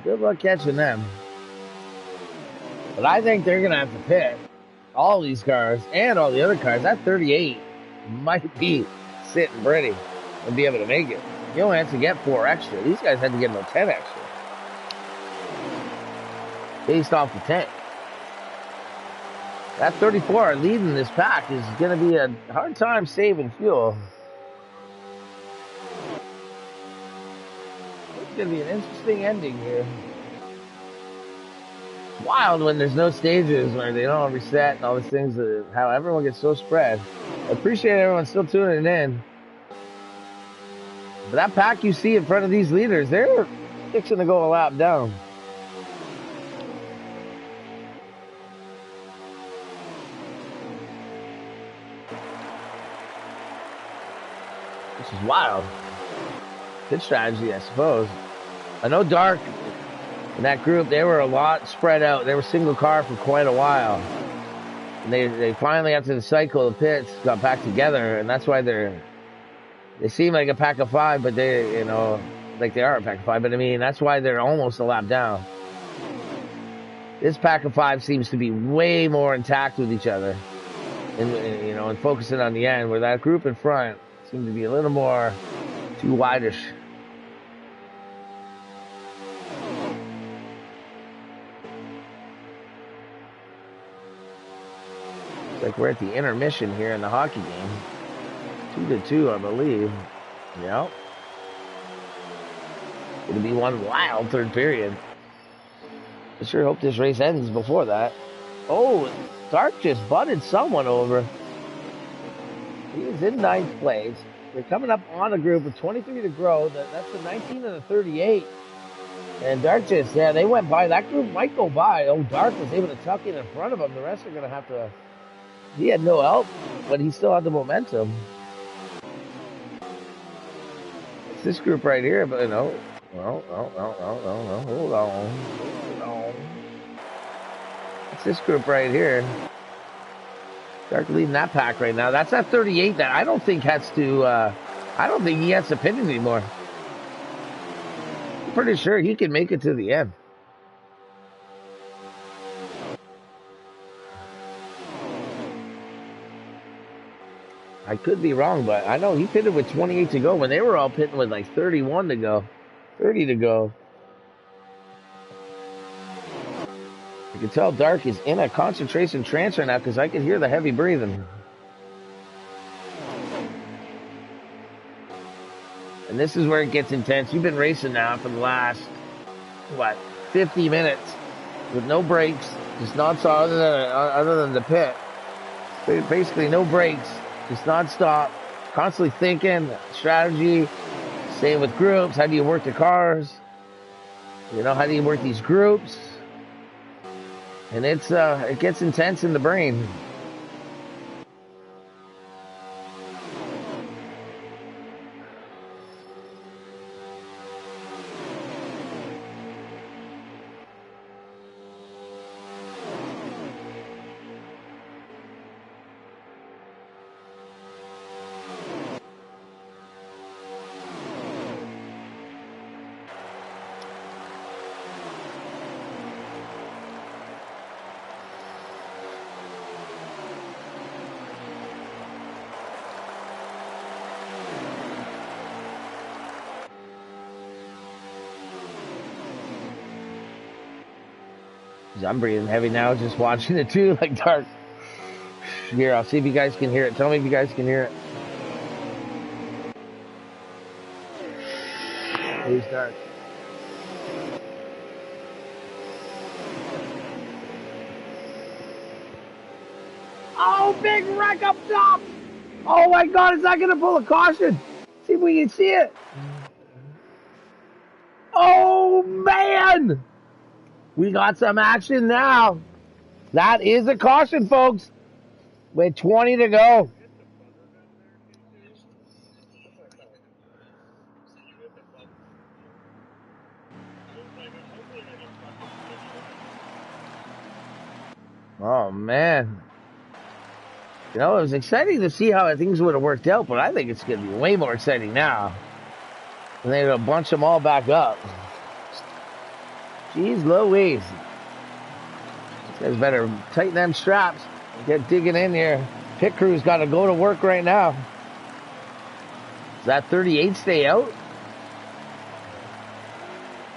Speaker 1: Good luck catching them. But I think they're gonna have to pit all these cars and all the other cars. That 38 might be sitting pretty and be able to make it. You only have to get 4 extra. These guys had to get about 10 extra. Based off the tank. That 34 leading this pack is going to be a hard time saving fuel. It's going to be an interesting ending here. It's wild when there's no stages, where they don't reset and all these things, how everyone gets so spread. I appreciate everyone still tuning in. But that pack you see in front of these leaders, they're fixing to go a lap down. This is wild. Good strategy, I suppose. I know Dark and that group, they were a lot spread out. They were single car for quite a while. And they finally, after the cycle of pits, got back together, and that's why they seem like a pack of 5, but they, you know, like they are a pack of 5, but I mean, that's why they're almost a lap down. This pack of 5 seems to be way more intact with each other. and focusing on the end, where that group in front seemed to be a little more too wideish. It's like we're at the intermission here in the hockey game. 2-2, I believe. Yep. It'll be one wild third period. I sure hope this race ends before that. Oh, Dark just butted someone over. He is in 9th place. They're coming up on a group with 23 to go. That's the 19 and the 38. And Dark just, they went by. That group might go by. Oh, Dark was able to tuck in front of him. The rest are going to have to. He had no help, but he still had the momentum. It's this group right here, but no. Hold on. It's this group right here. Dark leading that pack right now. That's that 38 that I don't think has to, I don't think he has to pin anymore. I'm pretty sure he can make it to the end. I could be wrong, but I know he pitted with 28 to go when they were all pitting with like 31 to go, 30 to go. You can tell Dark is in a concentration trance right now because I can hear the heavy breathing. And this is where it gets intense. You've been racing now for the last, 50 minutes with no breaks, just nonstop other than the pit. Basically no breaks, just nonstop, constantly thinking, strategy, same with groups. How do you work the cars? How do you work these groups? And it gets intense in the brain. I'm breathing heavy now, just watching it too, like Dark. Here, I'll see if you guys can hear it. Tell me if you guys can hear it. Who's Dark? Oh, big wreck up top! Oh my God, is that gonna pull a caution? See if we can see it. Oh man! We got some action now. That is a caution, folks. With 20 to go. Oh, man. It was exciting to see how things would have worked out, but I think it's going to be way more exciting now. And they're going to bunch them all back up. Jeez Louise. These guys better tighten them straps and get digging in here. Pit crew's got to go to work right now. Does that 38 stay out?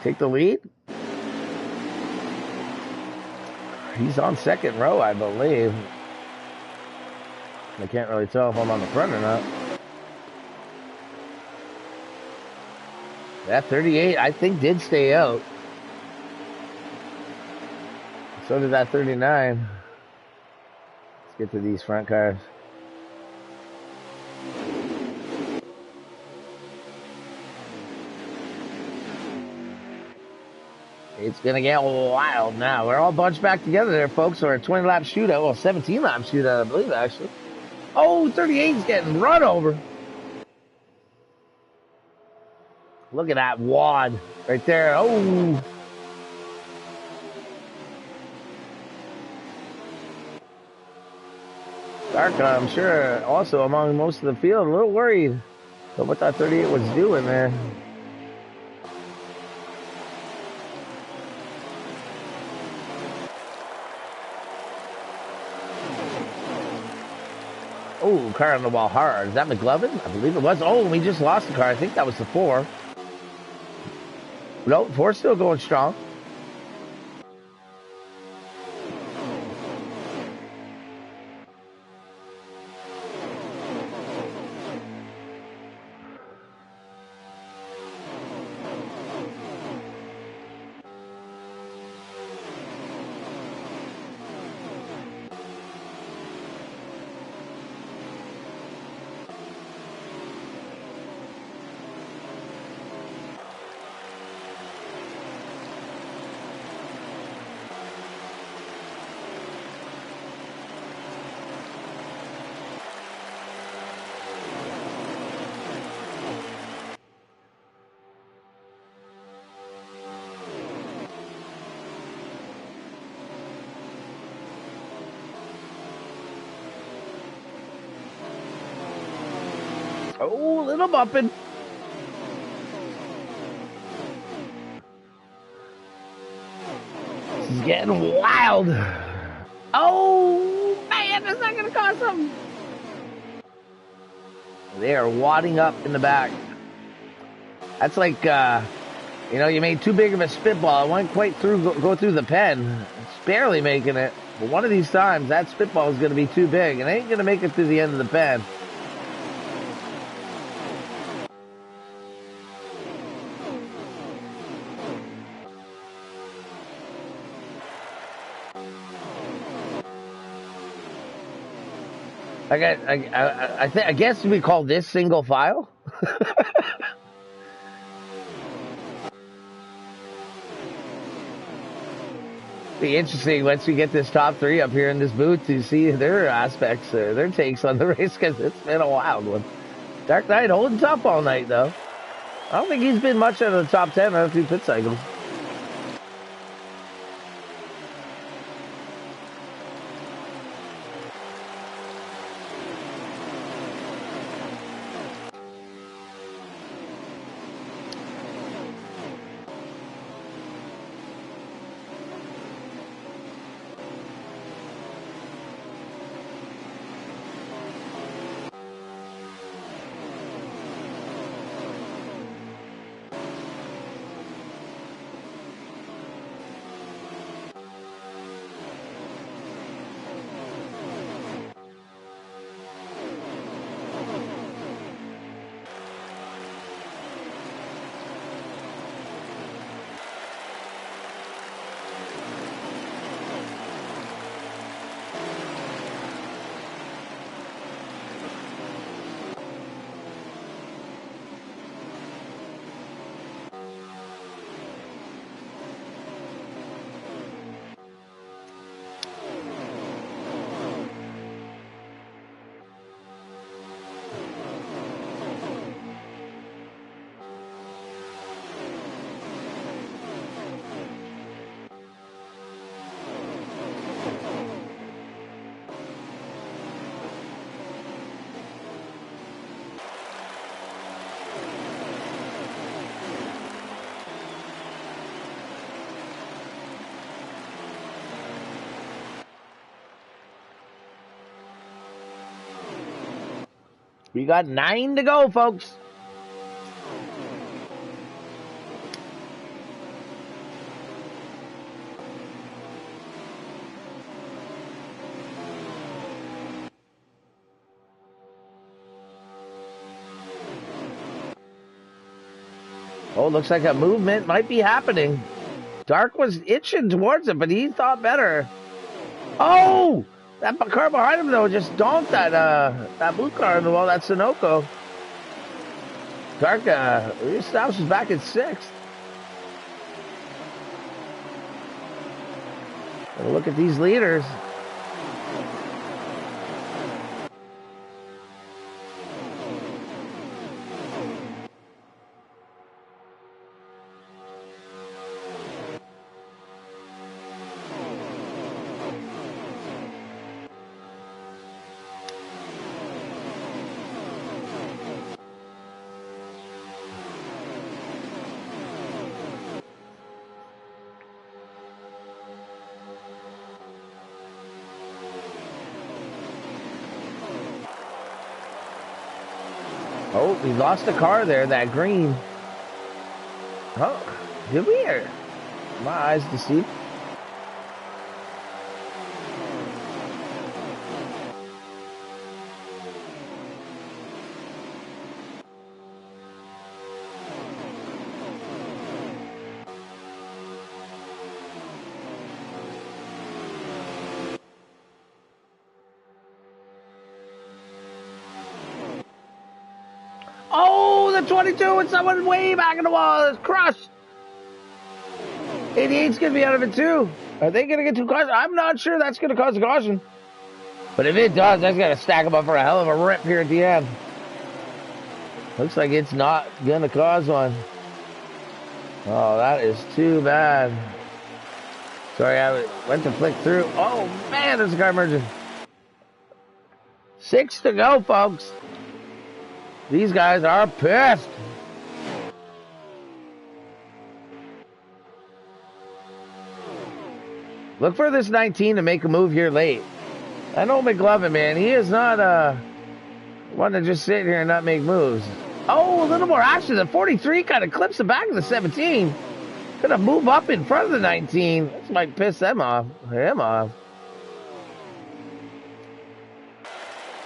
Speaker 1: Take the lead? He's on second row, I believe. I can't really tell if I'm on the front or not. That 38, I think, did stay out. So did that 39. Let's get to these front cars. It's going to get wild now. We're all bunched back together there, folks. We're a 20-lap shootout. Well, 17-lap shootout, I believe, actually. Oh, 38's getting run over. Look at that wad right there. Oh. Dark, I'm sure, also among most of the field, a little worried about what that 38 was doing there. Oh, car on the wall hard. Is that McLovin? I believe it was. Oh, we just lost the car. I think that was the 4. No, 4's still going strong. Oh, little bumping. This is getting wild. Oh, man, that's not going to cost them. They are wadding up in the back. That's like, you made too big of a spitball. It went quite go through the pen. It's barely making it. But one of these times, that spitball is going to be too big. And it ain't going to make it through the end of the pen. I guess we call this single file. Be interesting once we get this top 3 up here in this booth to see their aspects, their takes on the race, because it's been a wild one. Dark Knight holding tough all night, though. I don't think he's been much out of the top 10 on a few pit cycles. We got 9 to go, folks. Oh, looks like a movement might be happening. Dark was itching towards it, but he thought better. Oh! That car behind him, though, just donked that blue car in the wall. That's Sunoco. Dark reestablishes back in 6th. Look at these leaders. We lost a car there, that green. Oh, did we? Or my eyes deceived? Oh, the 22 and someone way back in the wall is crushed. 88's going to be out of it too. Are they going to get too caution? I'm not sure that's going to cause a caution. But if it does, that's going to stack them up for a hell of a rip here at the end. Looks like it's not going to cause one. Oh, that is too bad. Sorry, I went to flick through. Oh, man, there's a car merging. 6 to go, folks. These guys are pissed. Look for this 19 to make a move here late. I know McLovin, man. He is not one to just sit here and not make moves. Oh, a little more action. The 43 kind of clips the back of the 17. Gonna move up in front of the 19. This might piss them off. Him off.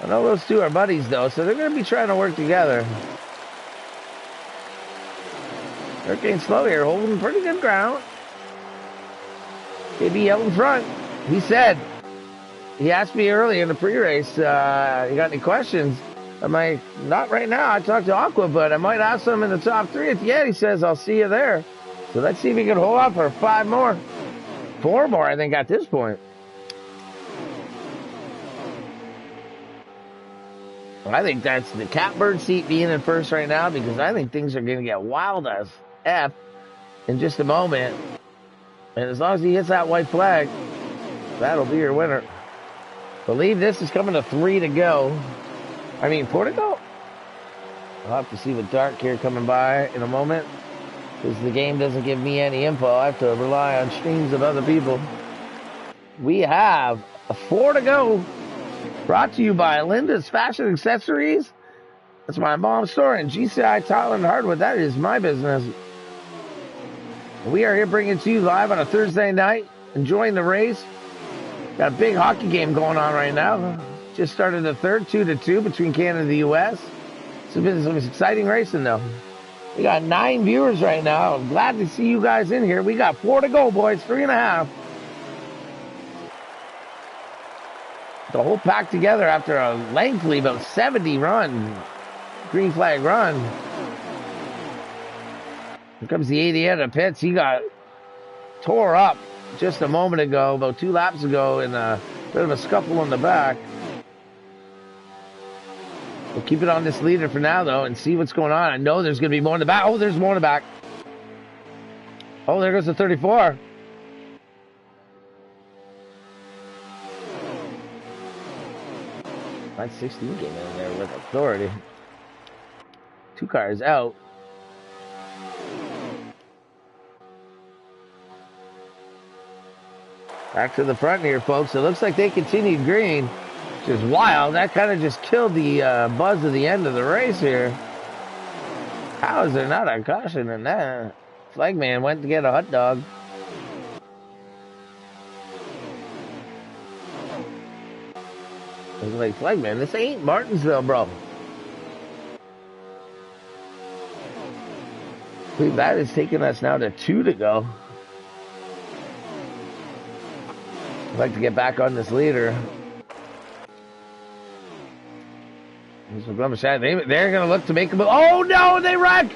Speaker 1: I know those two are buddies, though, so they're going to be trying to work together. Hurricane Slow here, holding pretty good ground. KB out in front. He said, he asked me earlier in the pre-race, you got any questions? I'm like, not right now. I talked to Aqua, but I might ask him in the top 3 at the end. He says, I'll see you there. So let's see if he can hold on for 5 more. 4 more, I think, at this point. I think that's the catbird seat being in first right now, because I think things are going to get wild as F in just a moment. And as long as he hits that white flag, that'll be your winner. Believe this is coming to 3 to go. I mean, 4 to go? I'll have to see what Dark here coming by in a moment, because the game doesn't give me any info. I have to rely on streams of other people. We have a 4 to go. Brought to you by Linda's Fashion Accessories. That's my mom's store in GCI Tile and Hardwood. That is my business. We are here bringing it to you live on a Thursday night. Enjoying the race. Got a big hockey game going on right now. Just started the third, 2-2 between Canada and the U.S. It's been some exciting racing, though. We got 9 viewers right now. I'm glad to see you guys in here. We got 4 to go, boys. 3.5. The whole pack together after a lengthy, about 70 run, green flag run. Here comes the 80 out of pits. He got tore up just a moment ago, about 2 laps ago, in a bit of a scuffle on the back. We'll keep it on this leader for now, though, and see what's going on. I know there's going to be more in the back. Oh, there's more in the back. Oh, there goes the 34. That 16 came in there with authority. 2 cars out. Back to the front here, folks. It looks like they continued green, which is wild. That kind of just killed the buzz of the end of the race here. How is there not a caution in that? Flagman went to get a hot dog. I was like, Flagman, this ain't Martinsville, bro. That is taking us now to 2 to go. I'd like to get back on this leader. They're going to look to make a move. Oh, no, they wreck!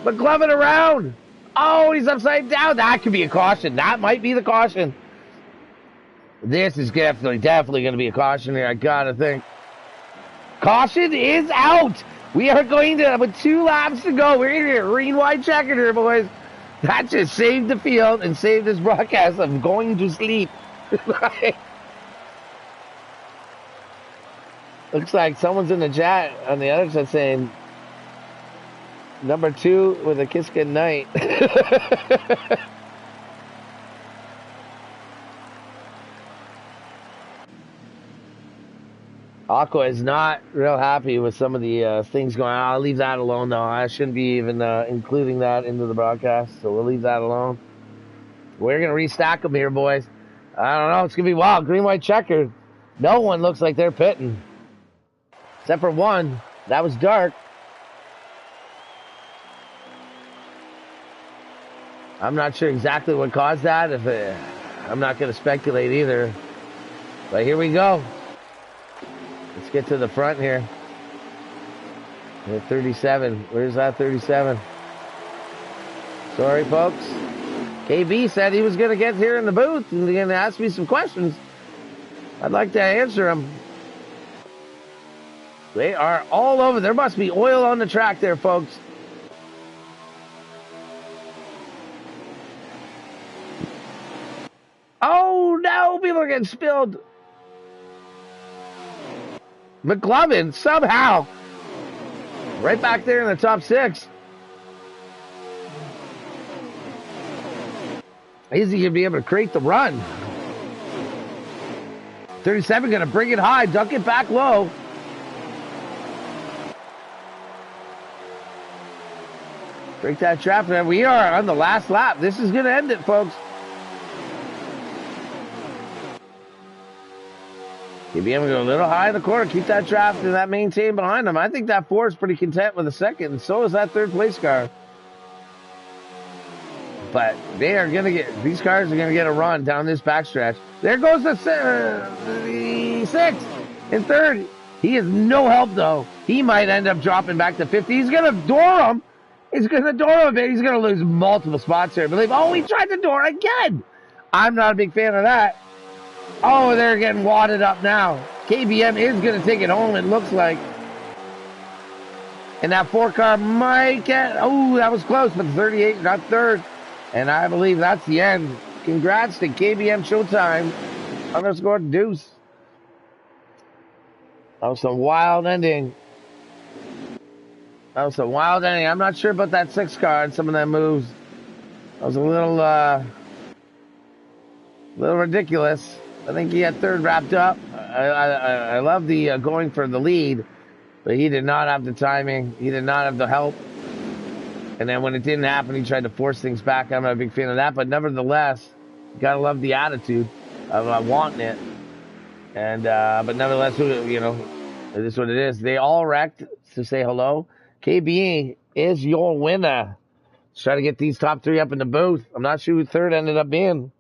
Speaker 1: McLovin around. Oh, he's upside down. That could be a caution. That might be the caution. This is definitely going to be a caution here, I gotta think. Caution is out! We are going to, with 2 laps to go, we're here, green, white, checkered here, boys. That just saved the field and saved this broadcast of going to sleep. Looks like someone's in the chat on the other side saying, number 2 with a kiss good night. Aqua is not real happy with some of the things going on. I'll leave that alone, though. I shouldn't be even including that into the broadcast, so we'll leave that alone. We're going to restack them here, boys. I don't know. It's going to be wild. Green, white, checker. No one looks like they're pitting. Except for one. That was dark. I'm not sure exactly what caused that. I'm not going to speculate either. But here we go. Let's get to the front here. We're 37. Where's that 37? Sorry, folks. KB said he was going to get here in the booth and going to ask me some questions. I'd like to answer them. They are all over. There must be oil on the track there, folks. Oh, no. People are getting spilled. McLovin, somehow. Right back there in the top 6. Is he going to be able to create the run? 37 going to bring it high, duck it back low. Break that trap. And we are on the last lap. This is going to end it, folks. KBM go a little high in the corner. Keep that draft and that maintain behind them. I think that 4 is pretty content with a second, and so is that third place car. But they are going to get, these cars are going to get a run down this backstretch. There goes the 6th and 3rd. He has no help, though. He might end up dropping back to 50. He's going to door him. He's going to door him a bit. He's going to lose multiple spots here. I believe, oh, he tried the door again. I'm not a big fan of that. Oh, they're getting wadded up now. KBM is going to take it home, it looks like. And that 4 car might get, oh, that was close, but 38 got 3rd. And I believe that's the end. Congrats to KBM Showtime _ Deuce. That was some wild ending. I'm not sure about that 6 car and some of that moves. That was a little ridiculous. I think he had 3rd wrapped up. I love the going for the lead, but he did not have the timing. He did not have the help. And then when it didn't happen, he tried to force things back. I'm not a big fan of that, but nevertheless, you gotta love the attitude of wanting it. And but nevertheless, you know, it is what it is. They all wrecked to say hello. KB is your winner. Let's try to get these top 3 up in the booth. I'm not sure who 3rd ended up being.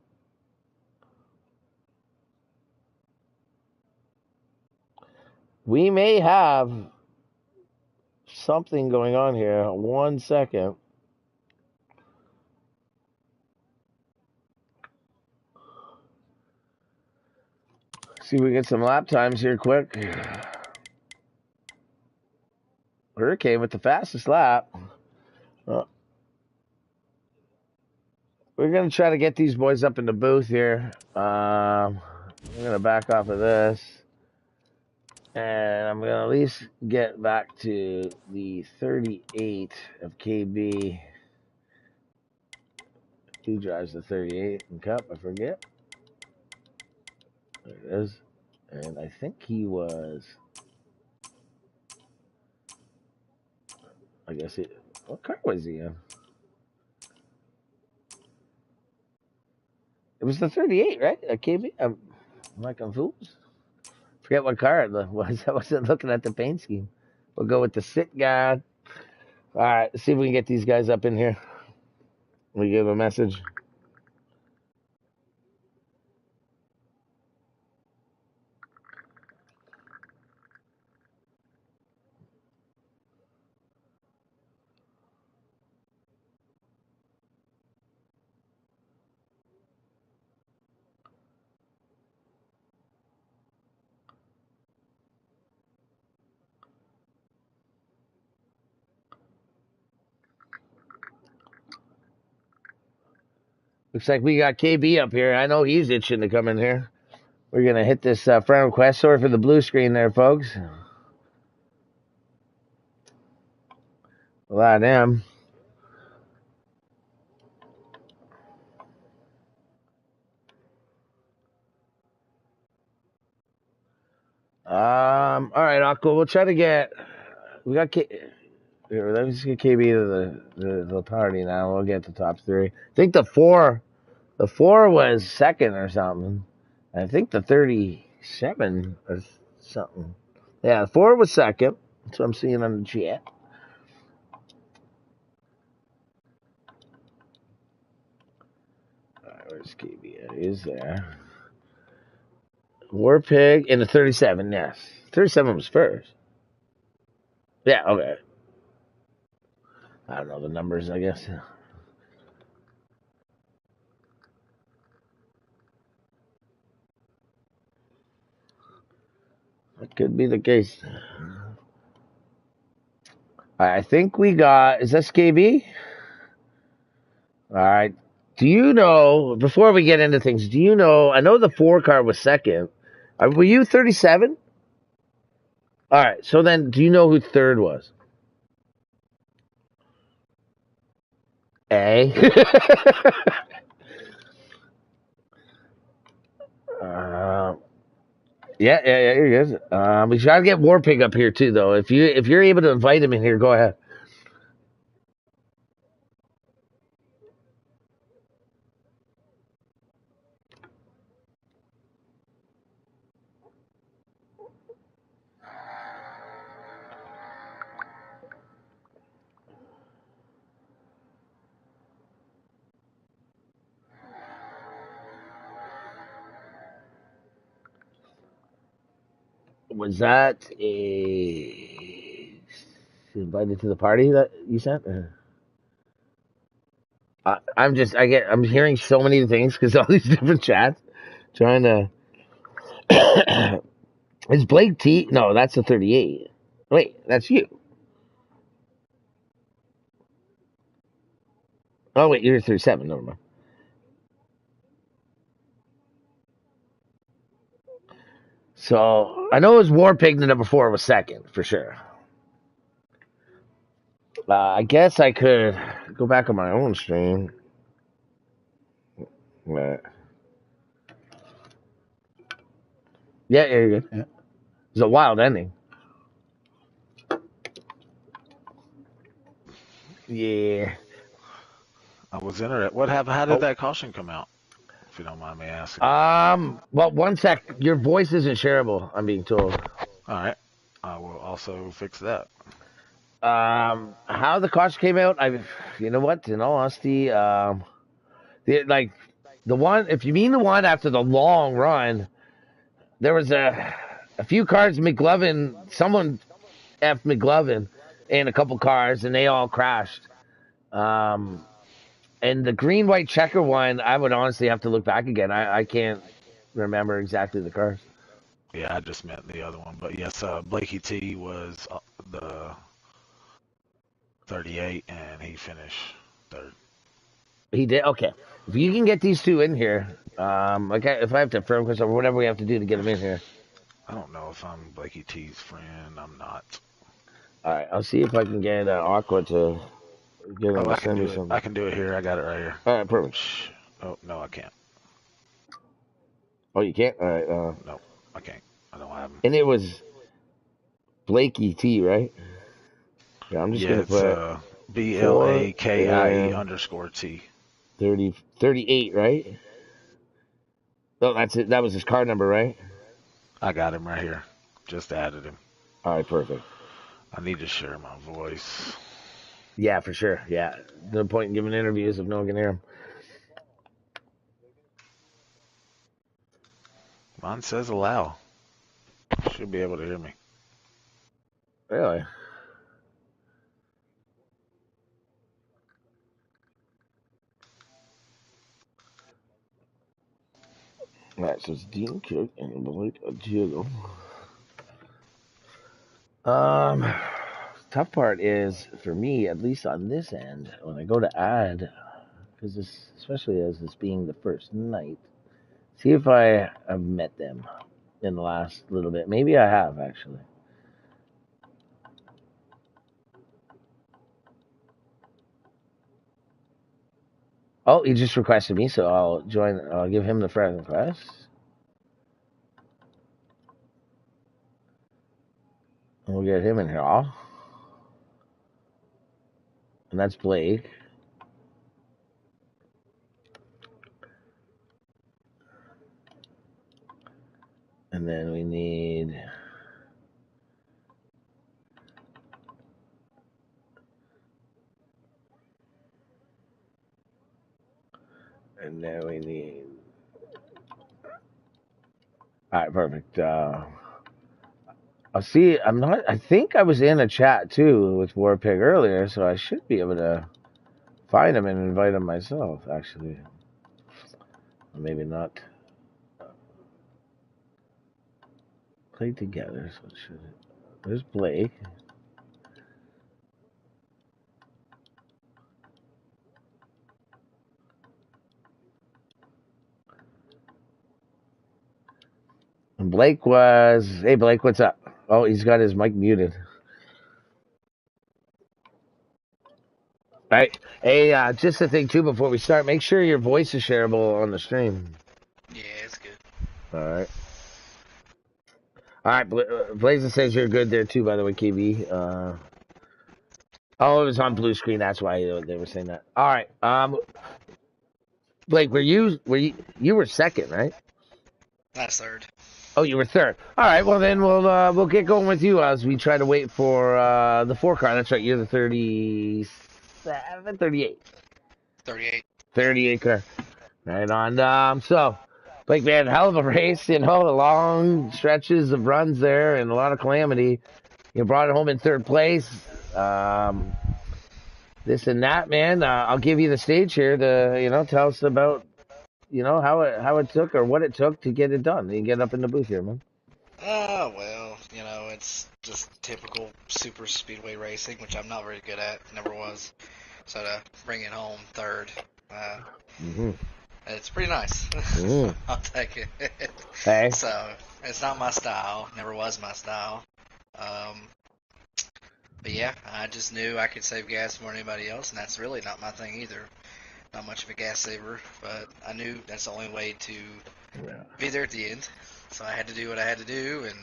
Speaker 1: We may have something going on here. 1 second. See if we get some lap times here quick. Hurricane with the fastest lap. We're going to try to get these boys up in the booth here. I'm going to back off of this. And I'm going to at least get back to the 38 of KB. Who drives the 38 in Cup? I forget. There it is. And I think he was... I guess it... What car was he in? It was the 38, right? KB? Am I confused? Forget what car it was. I wasn't looking at the paint scheme. We'll go with the sit guy. All right, let's see if we can get these guys up in here. We give a message. Looks like we got KB up here. I know he's itching to come in here. We're going to hit this friend request. Sorry for the blue screen there, folks. Well, I am. All right, Aqua. We'll try to get. We got. Here, let me just get KB to the party now. We'll get the top three. I think the four was second or something. I think the 37 or something. Yeah, the four was second. That's what I'm seeing on the chat. All right, where's KB? He's there. War Pig in the 37. Yes, 37 was first. Yeah. Okay. I don't know the numbers. I guess. That could be the case. I think we got. Is this KB? All right. Do you know, before we get into things, do you know, I know the four car was second. Were you 37? All right. So then, do you know who third was? A. uh, yeah, you're good. We gotta get Warpig up here too, though. If you're able to invite him in here, go ahead. Was that a invited to the party that you sent? I'm hearing so many things because all these different chats trying to. Is Blake T? No, that's a 38. Wait, that's you. Oh wait, you're 37. Never mind. So I know it was Warpig. The number four was second for sure. I guess I could go back on my own stream. But yeah, you're good. Yeah. It's a wild ending. Yeah.
Speaker 2: I was interested. What happened? How did
Speaker 1: Oh.
Speaker 2: that caution come out? If you don't mind me asking.
Speaker 1: Well, one sec. Your voice isn't shareable. I'm being told.
Speaker 2: All right. I will also fix that.
Speaker 1: How the cost came out? You know what? In all honesty, like the one. If you mean the one after the long run, there was a few cars. McLovin, someone F McLovin, and a couple cars, and they all crashed. Um, and the green white checker one, I would honestly have to look back again. I can't remember exactly the cars.
Speaker 2: Yeah, I just meant the other one. But yes, Blakey T was the 38, and he finished third.
Speaker 1: He did okay. If you can get these two in here, if I have to firm because or whatever we have to do to get them in here.
Speaker 2: I don't know if I'm Blakey T's friend. I'm not.
Speaker 1: All right, I'll see if I can get Aqua to get him
Speaker 2: Oh,
Speaker 1: to
Speaker 2: I can
Speaker 1: send me
Speaker 2: do it. I
Speaker 1: something.
Speaker 2: can do it here. I got it right here.
Speaker 1: All right, perfect.
Speaker 2: Shh. Oh, no, I can't.
Speaker 1: Oh, you can't. All right.
Speaker 2: No, I can't. I don't have him.
Speaker 1: And it was Blakey T, right? Yeah, I'm just
Speaker 2: Yeah,
Speaker 1: gonna
Speaker 2: it's
Speaker 1: put four
Speaker 2: BLAKIE
Speaker 1: and
Speaker 2: underscore T.
Speaker 1: 38, right? No, that's it. That was his car number, right?
Speaker 2: I got him right here. Just added him.
Speaker 1: All right, perfect.
Speaker 2: I need to share my voice.
Speaker 1: Yeah, for sure. Yeah, no point in giving interviews if no one can hear him.
Speaker 2: Mine says allow. Should be able to hear me.
Speaker 1: Really? All right, so it's Dean Cook and Blake Jiggle. Um, tough part is for me, at least on this end, when I go to add, because this, especially as this being the first night, see if I have met them in the last little bit. Maybe I have actually. Oh, he just requested me, so I'll join. I'll give him the friend request. We'll get him in here. And that's Blake. And then we need. And then we need. All right, perfect. I'll see. I'm not. I think I was in a chat too with Warpig earlier, so I should be able to find him and invite him myself. Actually, maybe not. Play together. So should it? There's Blake. And Blake was. Hey, Blake, what's up? Oh, he's got his mic muted. Right. Hey, just a thing too before we start, make sure your voice is shareable on the stream.
Speaker 3: Yeah, it's good.
Speaker 1: All right. All right. Blazer says you're good there too. By the way, KB. Oh, it was on blue screen. That's why they were saying that. All right. Blake, you were second, right?
Speaker 3: That's third.
Speaker 1: Oh, you were third. All right. Well, then we'll get going with you as we try to wait for the 4 car. That's right. You're the 37, 38.
Speaker 3: 38.
Speaker 1: 38 car. Right on. So, Blake, man, hell of a race. Long stretches of runs there and a lot of calamity. You brought it home in third place. This and that, man. I'll give you the stage here to tell us about how it took or what it took to get it done. You get up in the booth here, man.
Speaker 3: Well, it's just typical super speedway racing, which I'm not very good at, never was. So to bring it home third, it's pretty nice. I'll take it.
Speaker 1: Hey.
Speaker 3: So it's not my style, never was my style. But yeah, I just knew I could save gas more than anybody else, and that's really not my thing either. Not much of a gas saver, but I knew that's the only way to be there at the end. So I had to do what I had to do, and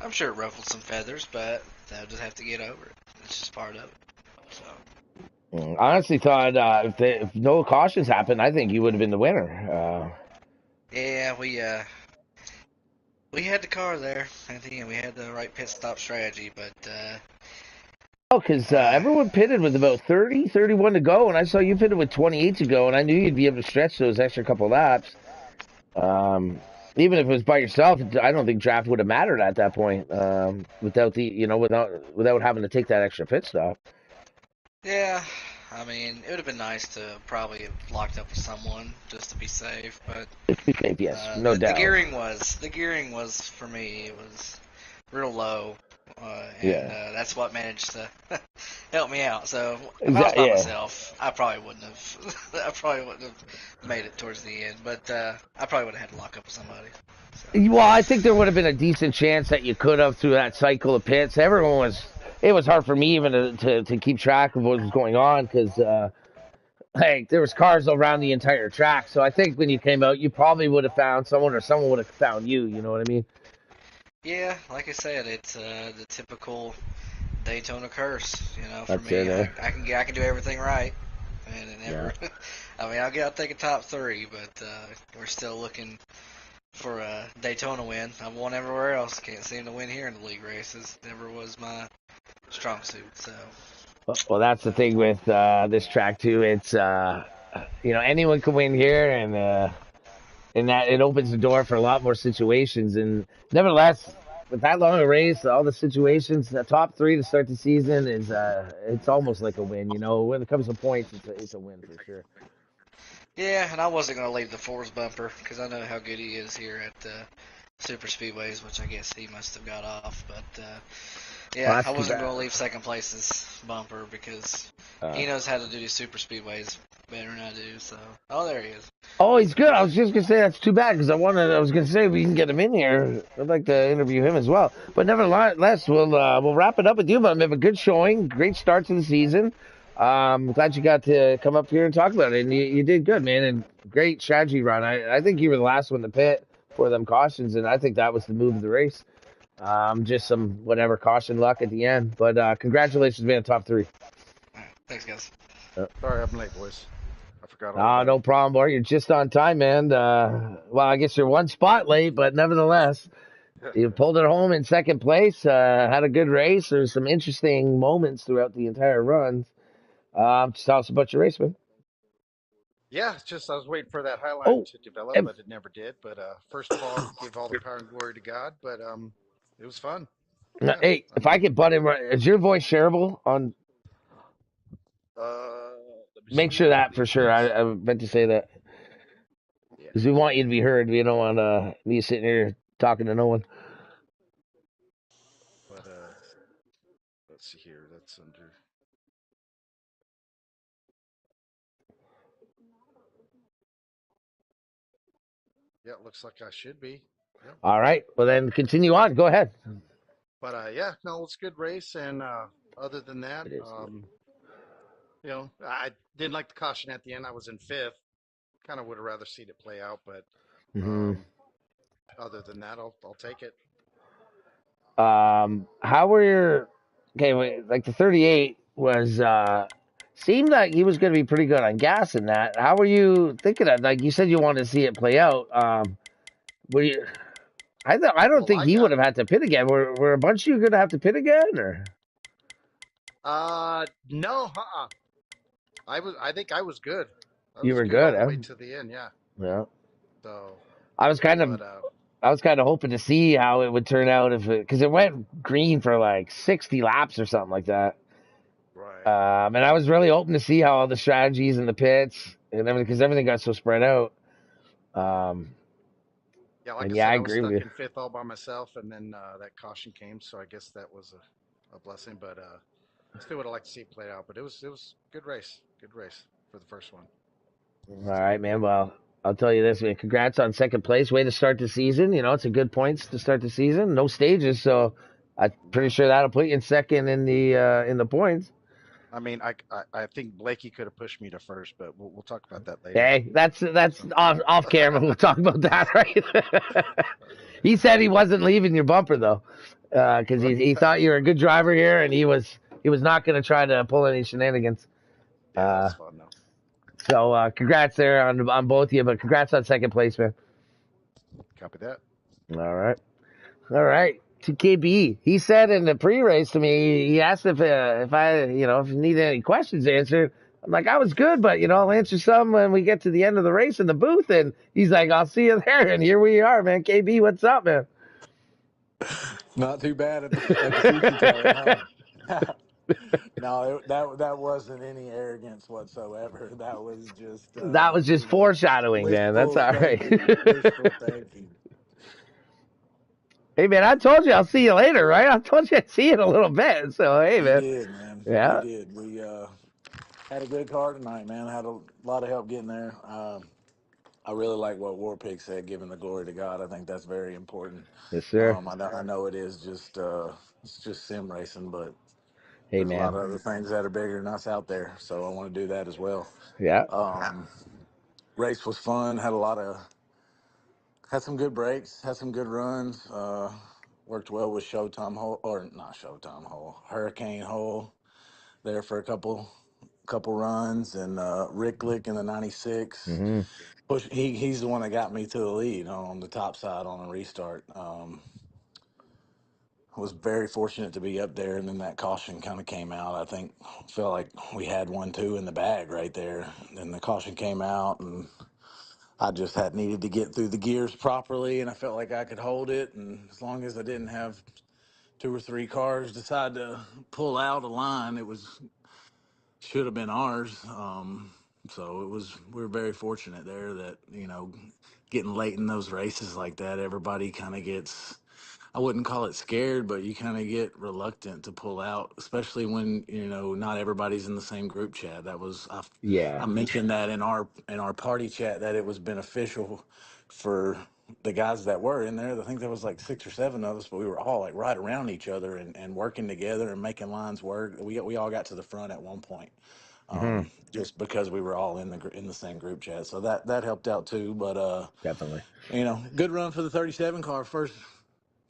Speaker 3: I'm sure it ruffled some feathers, but they'll just have to get over it. It's just part of it. So.
Speaker 1: I honestly thought if no cautions happened, I think you would have been the winner.
Speaker 3: Yeah, we had the car there. I think we had the right pit stop strategy, but
Speaker 1: because everyone pitted with about 30, 31 to go, and I saw you pitted with 28 to go, and I knew you'd be able to stretch those extra couple laps. Even if it was by yourself, I don't think draft would have mattered at that point. Without without having to take that extra pit stop.
Speaker 3: Yeah, I mean, it would have been nice to probably have locked up with someone just to be safe, but
Speaker 1: yes, no doubt.
Speaker 3: The gearing was for me. It was real low, and that's what managed to help me out. So if I was by myself, I probably wouldn't have. I probably wouldn't have made it towards the end, but I probably would have had to lock up with somebody. So.
Speaker 1: Well, I think there would have been a decent chance that you could have through that cycle of pits. It was hard for me even to keep track of what was going on because, there was cars around the entire track. So I think when you came out, you probably would have found someone or someone would have found you. You know what I mean?
Speaker 3: Yeah, like I said, it's the typical Daytona curse. For
Speaker 1: That's
Speaker 3: me, I can do everything right, and it never. Yeah. I mean, I'll take a top 3, but we're still looking for a Daytona win. I've won everywhere else. Can't seem to win here in the league races. Never was my strong suit. So.
Speaker 1: Well, that's the thing with this track too. It's anyone can win here, and that it opens the door for a lot more situations. And nevertheless, with that long a race, all the situations, the top 3 to start the season is it's almost like a win. When it comes to points, it's a win for sure.
Speaker 3: Yeah, and I wasn't going to leave the Force bumper because I know how good he is here at Super Speedways, which I guess he must have got off. But I wasn't going to leave second place's bumper because he knows how to do these Super Speedways better than I do. So, there he is.
Speaker 1: Oh, he's good. I was just going to say that's too bad because I was going to say if we can get him in here, I'd like to interview him as well. But nevertheless, we'll wrap it up with you. But we have a good showing, great start to the season. I'm glad you got to come up here and talk about it, and you did good, man, and great strategy run. I think you were the last one to pit for them cautions, and I think that was the move of the race. Just some whatever caution luck at the end. But congratulations, man, top three.
Speaker 3: All right, thanks, guys.
Speaker 4: Sorry, I'm late, boys. I forgot all about
Speaker 1: No
Speaker 4: it.
Speaker 1: problem, boy. You're just on time, man. Well, I guess you're one spot late, but nevertheless, you pulled it home in second place. Had a good race. There's some interesting moments throughout the entire runs. Just tell us about your race, man.
Speaker 4: Yeah, it's just I was waiting for that highline
Speaker 1: Oh,
Speaker 4: to develop,
Speaker 1: and,
Speaker 4: but it never did. But first of all, give all the power and glory to God. But it was fun. Yeah,
Speaker 1: hey,
Speaker 4: I
Speaker 1: if I
Speaker 4: mean,
Speaker 1: could butt in, is your voice shareable? On
Speaker 4: uh, let me
Speaker 1: make
Speaker 4: see.
Speaker 1: sure that for
Speaker 4: It
Speaker 1: sure.
Speaker 4: is.
Speaker 1: I meant to say that
Speaker 4: Yeah,
Speaker 1: because we want you to be heard. We don't want me sitting here talking to no one.
Speaker 4: but let's see here. That's under. Yeah, it looks like I should be. Yep.
Speaker 1: All right. Well, then continue on. Go ahead.
Speaker 4: But yeah, no, it's a good race. And other than that,
Speaker 1: It is.
Speaker 4: I didn't like the caution at the end. I was in fifth. Kind of would have rather seen it play out, but
Speaker 1: Mm-hmm.
Speaker 4: um, other than that, I'll take it.
Speaker 1: How were your okay? Wait, like the 38 was seemed like he was going to be pretty good on gas in that. How were you thinking of? Like you said, you wanted to see it play out. Were you? I don't
Speaker 4: Well,
Speaker 1: think
Speaker 4: I
Speaker 1: he would
Speaker 4: got
Speaker 1: have had to pit again. Were a bunch of you going to have to pit again, or
Speaker 4: no, I think I was good. I
Speaker 1: you
Speaker 4: was
Speaker 1: were
Speaker 4: good
Speaker 1: good?
Speaker 4: all the
Speaker 1: Huh?
Speaker 4: way to the end. Yeah.
Speaker 1: Yeah.
Speaker 4: So,
Speaker 1: I was kind of
Speaker 4: but
Speaker 1: I was kind of hoping to see how it would turn out if because it went green for like 60 laps or something like that.
Speaker 4: right.
Speaker 1: And I was really hoping to see how all the strategies in the pits and everything because everything got so spread out. Um,
Speaker 4: Yeah, like
Speaker 1: and
Speaker 4: I
Speaker 1: yeah, I
Speaker 4: said, I was
Speaker 1: agree with
Speaker 4: stuck
Speaker 1: you.
Speaker 4: in fifth all by myself, and then that caution came, so I guess that was a blessing. But still would have liked to see it play out. But it was good race for the first one.
Speaker 1: All right, man. Well, I'll tell you this, man. Congrats on second place. Way to start the season. You know, it's a good points to start the season. No stages, so I'm pretty
Speaker 4: Yeah.
Speaker 1: sure that'll put you in second in the points.
Speaker 4: I mean, I think Blakey could have pushed me to first, but we'll talk about that later.
Speaker 1: Hey, that's
Speaker 4: So,
Speaker 1: off camera. We'll talk about that, right? He said he wasn't leaving your bumper though, because he thought you were a good driver here, and he was not going to try to pull any shenanigans.
Speaker 4: yeah, that
Speaker 1: Uh,
Speaker 4: was fun though.
Speaker 1: so congrats there on both of you, but congrats on second place, man.
Speaker 4: Copy that.
Speaker 1: All right. All right. To KB, he said in the pre-race to me, he asked if I, if you need any questions answered. I'm like, I was good, but I'll answer some when we get to the end of the race in the booth. And he's like, I'll see you there. And here we are, man. KB, what's up, man?
Speaker 5: Not too bad at the fortune teller, huh? No, that wasn't any arrogance whatsoever. That was just
Speaker 1: That was just foreshadowing, man. That's
Speaker 5: wishful
Speaker 1: all right.
Speaker 5: thinking. Wishful thinking.
Speaker 1: Hey, man, I told you I'll see you later, right? I told you I'd see you in a little bit. So, hey,
Speaker 5: You
Speaker 1: man.
Speaker 5: did, man. You
Speaker 1: Yeah,
Speaker 5: did. We had a good car tonight, man. Had a lot of help getting there. I really like what Warpig said, giving the glory to God. I think that's very important.
Speaker 1: yes, sir.
Speaker 5: I know it is just it's just sim racing, but
Speaker 1: Hey,
Speaker 5: there's a lot
Speaker 1: man.
Speaker 5: of other things that are bigger than us out there. So I want to do that as well.
Speaker 1: Yeah.
Speaker 5: Um, Race was fun. Had some good breaks. Had some good runs. Worked well with Showtime Hole or not Showtime Hole, Hurricane Hole there for a couple runs, and Rick Lick in the '96.
Speaker 1: Mm-hmm.
Speaker 5: He's the one that got me to the lead on the top side on a restart. I was very fortunate to be up there, and then that caution kind of came out. I think felt like we had 1-2 in the bag right there. Then the caution came out, and I just had needed to get through the gears properly, and I felt like I could hold it. And as long as I didn't have two or three cars decide to pull out a line, it was should have been ours. So we were very fortunate there that getting late in those races like that, everybody kind of gets. I wouldn't call it scared, but you kind of get reluctant to pull out, especially when not everybody's in the same group chat. I
Speaker 1: Yeah.
Speaker 5: mentioned that in our party chat that it was beneficial for the guys that were in there. I think there was like 6 or 7 of us, but we were all like right around each other and working together and making lines work. We all got to the front at one point,
Speaker 1: Mm-hmm.
Speaker 5: just because we were all in the same group chat. So that helped out too. But
Speaker 1: Definitely.
Speaker 5: good run for the 37 car.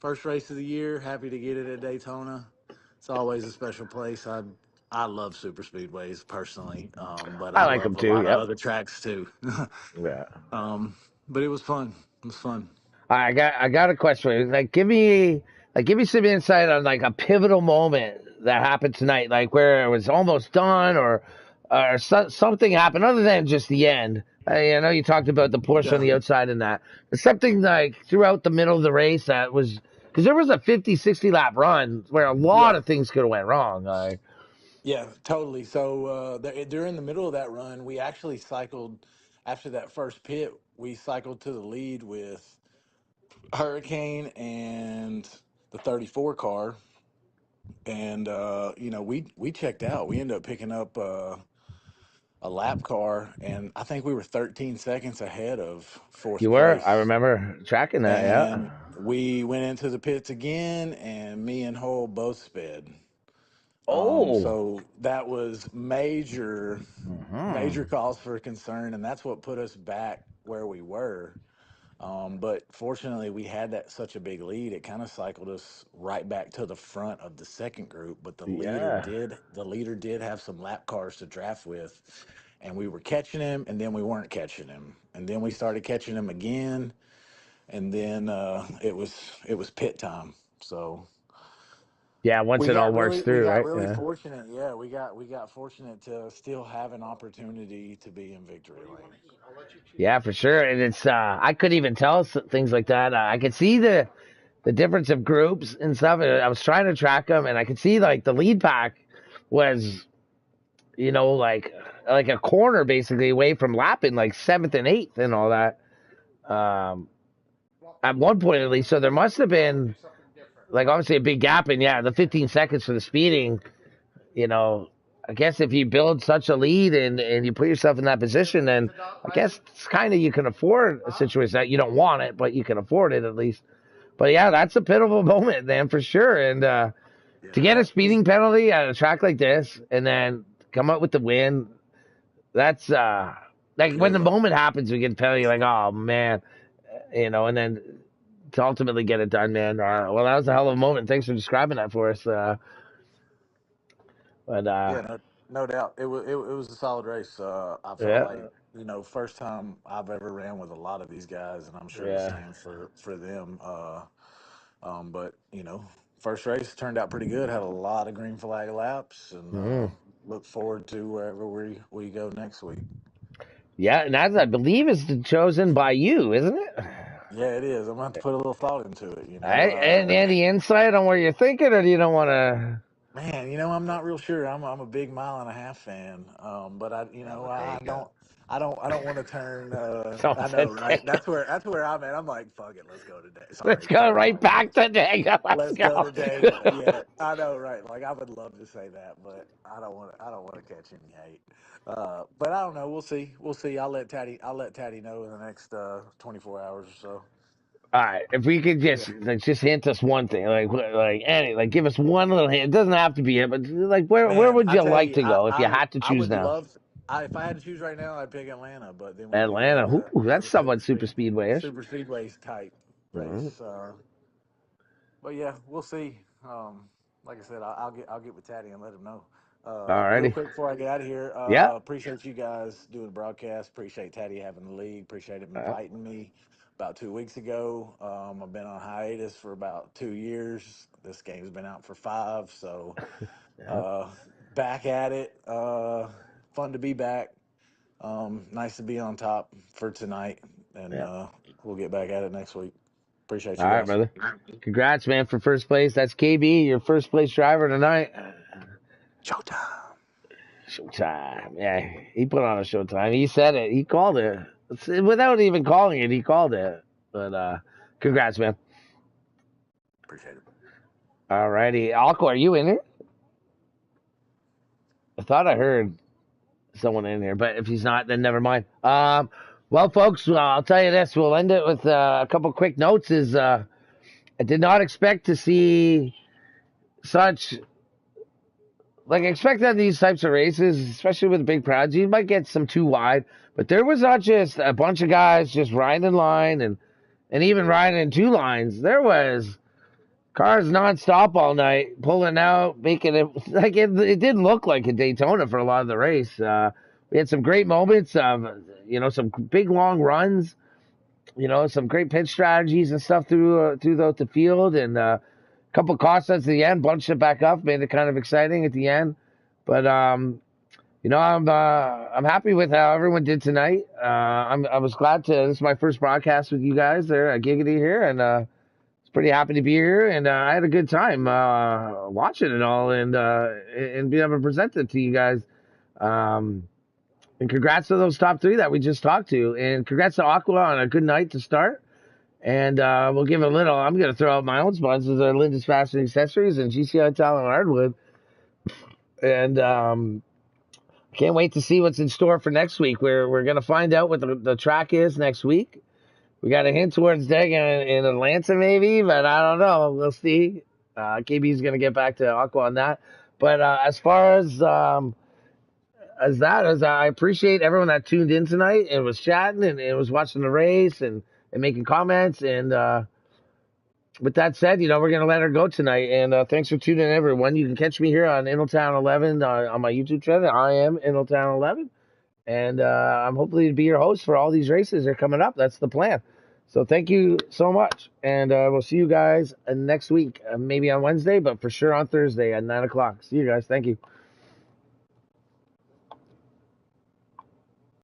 Speaker 5: first race of the year. Happy to get it at Daytona. It's always a special place. I love super speedways personally, but
Speaker 1: I
Speaker 5: I
Speaker 1: like them
Speaker 5: love a
Speaker 1: too.
Speaker 5: lot of
Speaker 1: Yep.
Speaker 5: other tracks too.
Speaker 1: Yeah.
Speaker 5: But it was fun. It was fun.
Speaker 1: I got a question for you. Give me some insight on like a pivotal moment that happened tonight, like where it was almost done or something happened other than just the end. I know you talked about the Porsche on
Speaker 5: Yeah,
Speaker 1: the outside and that. But something like throughout the middle of the race that was because there was a 50, 60 lap run where a lot
Speaker 5: yeah,
Speaker 1: of things could have went wrong. Like,
Speaker 5: yeah, totally. So during the middle of that run, we actually cycled after that first pit. We cycled to the lead with Hurricane and the 34 car, and we checked out. We ended up picking up a lap car, and I think we were 13 seconds ahead of fourth
Speaker 1: you were, I
Speaker 5: place.
Speaker 1: remember tracking that. Yeah.
Speaker 5: And we went into the pits again, and me and Hull both sped.
Speaker 1: Oh.
Speaker 5: So that was
Speaker 1: Hmm.
Speaker 5: major cause for concern, and that's what put us back where we were. But fortunately, we had that such a big lead. It kind of cycled us right back to the front of the second group. But
Speaker 1: Yeah.
Speaker 5: the leader did have some lap cars to draft with, and we were catching him, and then we weren't catching him, and then we started catching him again, and then it was pit time. So
Speaker 1: Yeah. Once it all works
Speaker 5: we
Speaker 1: through,
Speaker 5: got
Speaker 1: right?
Speaker 5: really
Speaker 1: Yeah.
Speaker 5: fortunate. Yeah, we got fortunate to still have an opportunity to be in victory lane.
Speaker 1: Yeah, for sure. And it's I couldn't even tell things like that. I could see the difference of groups and stuff. And I was trying to track them, and I could see like the lead pack was like a corner basically away from lapping like seventh and eighth and all that. Um, at one point at least, so there must have been like obviously a big gap. And yeah, the 15 seconds for the speeding. You know, I guess if you build such a lead and you put yourself in that position, then I guess it's kind of you can afford a situation that you don't want it, but you can afford it at least. But yeah, that's a pivotal moment, man, for sure. And to
Speaker 5: Yeah,
Speaker 1: get a
Speaker 5: that was
Speaker 1: speeding penalty at a track like this and then come up with the win, that's like when the
Speaker 5: yeah.
Speaker 1: moment happens, we get a penalty, like, oh man, and then to ultimately get it done, man. Well, that was a hell of a moment. Thanks for describing that for us. But
Speaker 5: Yeah, no doubt. It was a solid race. I felt
Speaker 1: yeah,
Speaker 5: like first time I've ever ran with a lot of these guys, and I'm sure the
Speaker 1: yeah.
Speaker 5: same for them. But first race turned out pretty good. Had a lot of green flag laps, and
Speaker 1: Mm.
Speaker 5: look forward to wherever we go next week.
Speaker 1: Yeah, and that I believe is chosen by you, isn't it?
Speaker 5: Yeah, it is. I'm gonna have to put a little thought into it.
Speaker 1: And any insight on where you're thinking, or do you don't want to?
Speaker 5: Man, I'm not real sure. I'm a big mile and a half fan, but I don't want to turn.
Speaker 1: Don't
Speaker 5: I know,
Speaker 1: say.
Speaker 5: right? That's where I'm at. I'm like, fuck it, let's go today.
Speaker 1: Let's
Speaker 5: Sorry,
Speaker 1: go
Speaker 5: sorry,
Speaker 1: right
Speaker 5: Mike.
Speaker 1: back to Dega. Let's
Speaker 5: Let's go
Speaker 1: go.
Speaker 5: today. Yeah, I know, right? Like I would love to say that, but I don't want to catch any hate. But I don't know. We'll see. We'll see. I'll let Taddy know in the next 24 hours or so.
Speaker 1: All right, if we could
Speaker 5: Yeah.
Speaker 1: just hint us one thing, like give us one little hint. It doesn't have to be it, but like where
Speaker 5: Man,
Speaker 1: would
Speaker 5: I
Speaker 1: you
Speaker 5: tell
Speaker 1: like
Speaker 5: you,
Speaker 1: to
Speaker 5: I
Speaker 1: go if you
Speaker 5: I,
Speaker 1: had to
Speaker 5: I
Speaker 1: choose
Speaker 5: would
Speaker 1: now?
Speaker 5: love. If I had to choose right now, I'd pick Atlanta. But then we do
Speaker 1: Atlanta.
Speaker 5: have
Speaker 1: Ooh,
Speaker 5: the
Speaker 1: that's somewhat super speedway-ish.
Speaker 5: super speedways type
Speaker 1: Mm-hmm.
Speaker 5: race. But yeah, we'll see. Like I said, I'll get with Taddy and let him know. Real
Speaker 1: Alrighty.
Speaker 5: quick before I get out of here,
Speaker 1: Yeah.
Speaker 5: appreciate you guys doing the broadcast. Appreciate Taddy having the league. Appreciate him inviting me about 2 weeks ago. I've been on hiatus for about 2 years. This game's been out for 5, so
Speaker 1: Yeah.
Speaker 5: uh, back at it. Fun to be back. Nice to be on top for tonight, and
Speaker 1: Yeah.
Speaker 5: we'll get back at it next week. Appreciate
Speaker 1: All
Speaker 5: you
Speaker 1: right,
Speaker 5: guys.
Speaker 1: brother. Congrats, man, for first place. That's KB, your first place driver tonight.
Speaker 5: Showtime.
Speaker 1: Showtime. Yeah, he put on a showtime. He said it. He called it. Without even calling it, he called it. But congrats, man.
Speaker 5: Appreciate it.
Speaker 1: All righty. Alco, are you in here? I thought I heard someone in here, but if he's not, then never mind. Well, folks, I'll tell you this. We'll end it with a couple quick notes. I did not expect to see such like expect that these types of races, especially with big crowds, you might get some too wide. But there was not just a bunch of guys just riding in line and even riding in two lines. There was Cars nonstop all night, pulling out, making it like it didn't look like a Daytona for a lot of the race. We had some great moments, some big long runs, some great pitch strategies and stuff throughout the field, and a couple cautions at the end, bunched it back up, made it kind of exciting at the end. But I'm happy with how everyone did tonight. I was glad to. This is my first broadcast with you guys there at Giggity here, and pretty happy to be here, and I had a good time watching it all and being able to present it to you guys. Um, and congrats to those top three that we just talked to, and congrats to Aqua on a good night to start. And we'll give a little. I'm going to throw out my own sponsors: Linda's Fashion Accessories and GCI Talent Hardwood. And can't wait to see what's in store for next week. We're going to find out what the track is next week. We got a hint towards Deg in Atlanta, maybe, but I don't know. We'll see. KB's going to get back to Aqua on that. But as far as I appreciate everyone that tuned in tonight and was chatting and was watching the race and making comments. And with that said, we're going to let her go tonight. And thanks for tuning in, everyone. You can catch me here on Inaltown 11 on my YouTube channel. I am Inaltown 11. And I'm hopefully to be your host for all these races that are coming up. That's the plan. So thank you so much. And we'll see you guys next week, maybe on Wednesday, but for sure on Thursday at 9 o'clock. See you guys. Thank you.